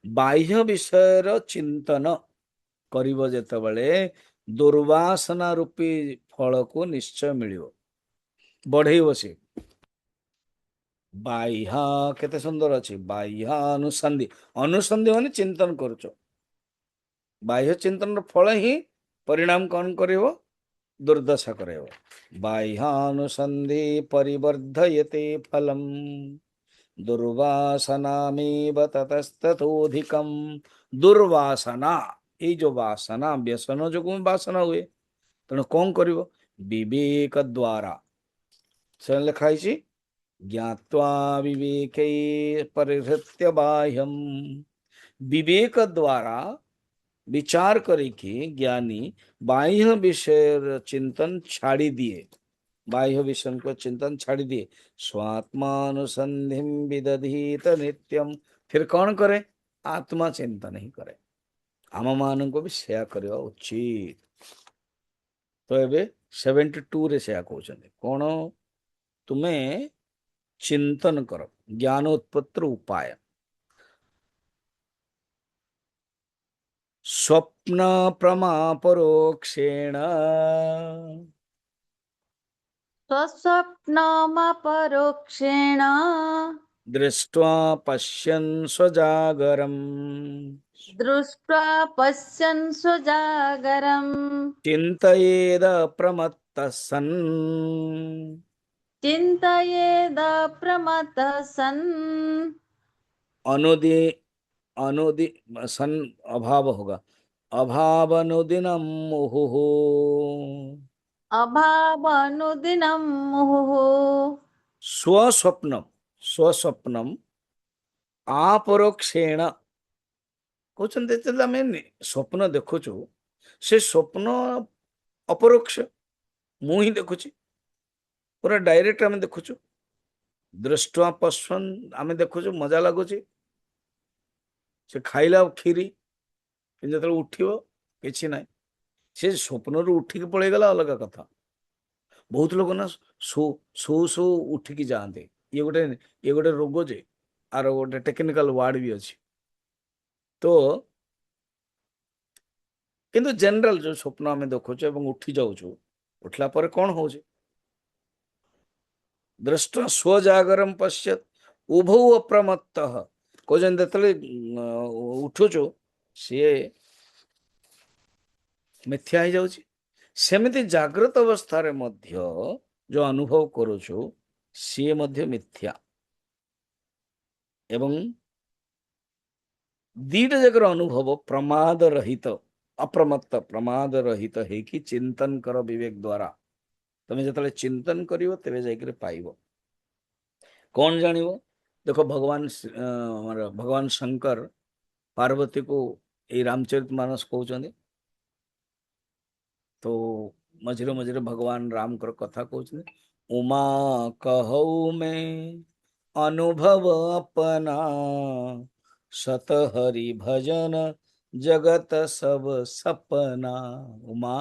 ବାହ୍ୟ ବିଷୟର ଚିନ୍ତନ କରିବ ଯେତେବେଳେ, दुर्वासना रूपी फल को निश्चय मिलियो बढ़ेइब से बाह्य केते सुंदर अच्छी बाह्य अनुसंधि अनुसंधि माने चिंतन करुच बाह्य चिंतन फल ही परिणाम कौन करिवो दुर्दशा करेव बाह्यानुसंधि परिवर्धयते फलम दुर्वासनामेव ततस्ततोधिकम दुर्वासना ये जो वासना व्यसन जो वासना हुए तेणु कौन करिवो विवेक द्वारा से लिखाई ज्ञात्वा विवेकै परिहृत्य बाह्यम विवेक द्वारा विचार करके ज्ञानी बाह्य विषय चिंतन छाड़ी दिए बाह्य विषय को चिंतन छाड़ी दिए स्वात्मानुसंधि विदधीत नित्यम फिर कौन करे आत्मा चिंतन ही करे आम मान को भी सेया करवा उचित तो एबे 72 रे सेया कहउछन्ते कौन तुम्हें चिंतन करो ज्ञान उत्पत्ति उपाय स्वप्न प्रमा परोक्षेण स्वस्वप्नमपरोक्षेण दृष्ट्वा पश्यन् स्वजागरम् दृष्ट्वा पश्यन् स्वजागरम् चिन्तयेद प्रमत्तः सन् चिन्तयेदप्रमत्तः सन् अनुदि अनुदि सन अभाव होगा अभावनुदिनं मुहुः अभावनुदिनं मुहुः स्वस्वप्नम स्वस्वप्नम अपरोक्षेण कहते आम स्वप्न देखुचु से स्वप्न अपरोक्ष मु ही देखुची पूरा डायरेक्ट आम देखुचु दृष्टवा पश्वन आम देखुचु मजा लगुच से खाइला खीरी जो उठिब कि ना से स्वप्न रू उठिक पलैगला अलग कथा बहुत लोग ना सो सो सो उठिकी जाते ये गोटे रोग जे आर गोटे टेक्निकल वार्ड भी अच्छी तो किंतु जनरल जो स्वप्न आम देखुचे एवं उठी जाऊँ उठला पर कौन हो दृष्ट स्वजागरम पश्यत उभौ अप्रमत्त कहते उठुचु सी मिथ्या हो जाउची सेमिति जागृत अवस्था मध्य जो अनुभव करुचु सी मध्य मिथ्या एवं दीटा जगर अनुभव प्रमाद रहित अप्रमत्त प्रमाद रहित है कि चिंतन कर विवेक द्वारा तुम जो चिंतन करिवो तेरे जाइकर पाइबो कौन जानिवो देखो भगवान भगवान शंकर पार्वती को ये रामचरितमानस कहउछन्ते तो मझिरे मझिरे भगवान राम कर कथा कहउछन्ते उमा कहौ में अनुभव अपना सत हरि भजन जगत सब सपना उमा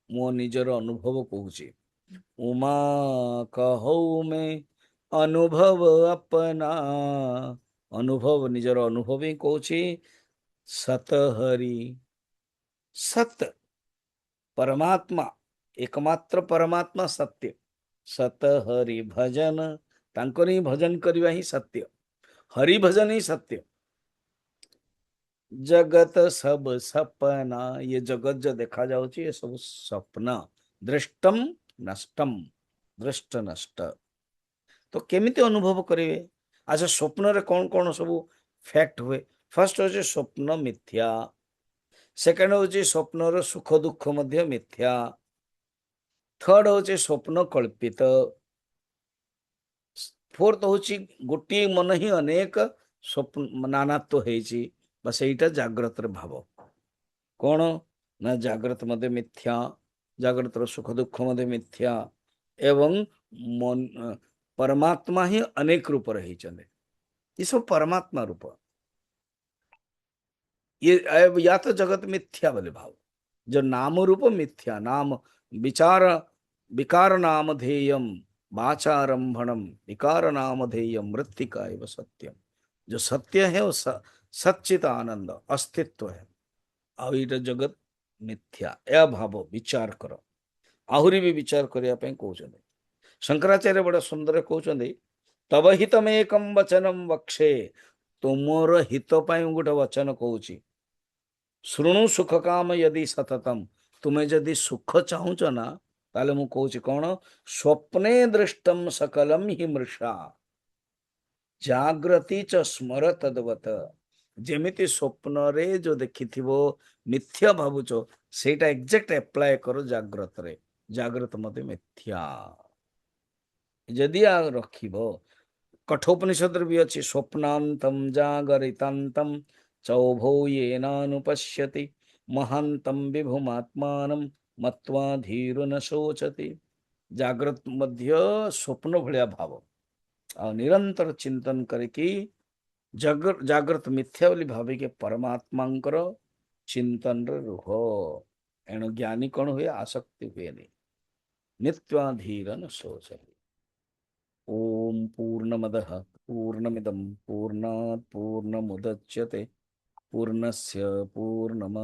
मो निजर अनुभव कहूची उमा कहौ में अनुभव अपना अनुभव निजर अनुभव ही कहूची सत हरि सत परमात्मा एकमात्र परमात्मा सत्य सत हरि भजन तांकर ही भजन करवा ही सत्य हरि भजन ही सत्य जगत सब सपना ये जगत जो देखा जाउची ये सब सपना दृष्टम नष्टम दृष्ट नष्ट तो केमिति अनुभव करेंगे अच्छा स्वप्न रे कौन कौन सब फैक्ट हुए फर्स्ट हो स्वप्न मिथ्या सेकेंड हूँ स्वप्न रो सुख दुख मध्य मिथ्या थर्ड हूँ स्वप्न कल्पित फोर्थ हूँ गोटे मन ही अनेक स्वप्न नानात्व होती बस यहीटा जाग्रत भाव कौन ना जाग्रत मध्य मिथ्या जाग्रत सुख दुख मध्य मिथ्या एवं मन परमात्मा ही अनेक रूप रही ये सब परमात्मा रूप ये या तो जगत मिथ्या बोले भाव जो नाम रूप मिथ्या नाम विचार विकार नामधेयम वाचारंभणम विकार नामधेयम मृत्तिका एव सत्यम जो सत्य है वो सच्चित आनंद अस्तित्व है अब ये जगत ମିଥ୍ୟା ଏହା ଭାବ ବିଚାର କର ଆହୁରି ବି ବିଚାର କରିବା ପାଇଁ କହୁଛନ୍ତି ଶଙ୍କରାଚାର୍ଯ୍ୟ ବଡ଼ ସୁନ୍ଦର କହୁଛନ୍ତି ତବ ହିତମେକଂ ବଚନଂ ବକ୍ଷେ ତୁମର ହିତ ପାଇଁ ମୁଁ ଗୋଟେ ବଚନ କହୁଛି ଶୃଣୁ ସୁଖ କାମ यदि ସତତମ ତୁମେ ଯଦି ସୁଖ ଚାହୁଁଛ ନା ତାହେଲେ ମୁଁ କହୁଛି କଣ ସ୍ୱପ୍ନେ ଦୃଷ୍ଟମ ସକଲମ ହି ମୃଷା ଜାଗ୍ରତି ଚ ସ୍ମର ତଦବତ ଯେମିତି ସ୍ୱପ୍ନରେ ଯୋଉ ଦେଖିଥିବ ମିଥ୍ୟା ଭାବୁଛ ସେଇଟା ଏକ୍ଜାକ୍ଟ ଆପ୍ଲାଏ କର ଜାଗ୍ରତରେ ଜାଗ୍ରତ ମତେ ମିଥ୍ୟା ଯଦି ରଖିବ କଠୋପନିଷଦରେ ବି ଅଛି ସ୍ୱପ୍ନାନ୍ତମ ଜାଗରିତାନ୍ତମ ଚୌଭୌ येनानुपश्यति ମହାନ୍ତମ ବିଭୁମାତ୍ମାନମ ମତ୍ୱା ଧୀର ନ ଶୋଚତି ଜାଗ୍ରତ ମଧ୍ୟ ସ୍ୱପ୍ନ ଭଳିଆ ଭାବ ଆଉ ନିରନ୍ତର ଚିନ୍ତନ କରିକି ଜାଗ୍ରତ ମିଥ୍ୟା ବୋଲି ଭାବିକି ପରମାତ୍ମାଙ୍କର ଚିନ୍ତନରେ ରୁହ ଏଣୁ ଜ୍ଞାନୀ କଣ ହୁଏ ଆସକ୍ତି ହୁଏନି ନିତ୍ୱା ଧୀର ନ ଶୋଚତି ओम पूर्णमदः पूर्णमिदं पूर्णात् पूर्णमुदच्यते पूर्णस्य पूर्णमा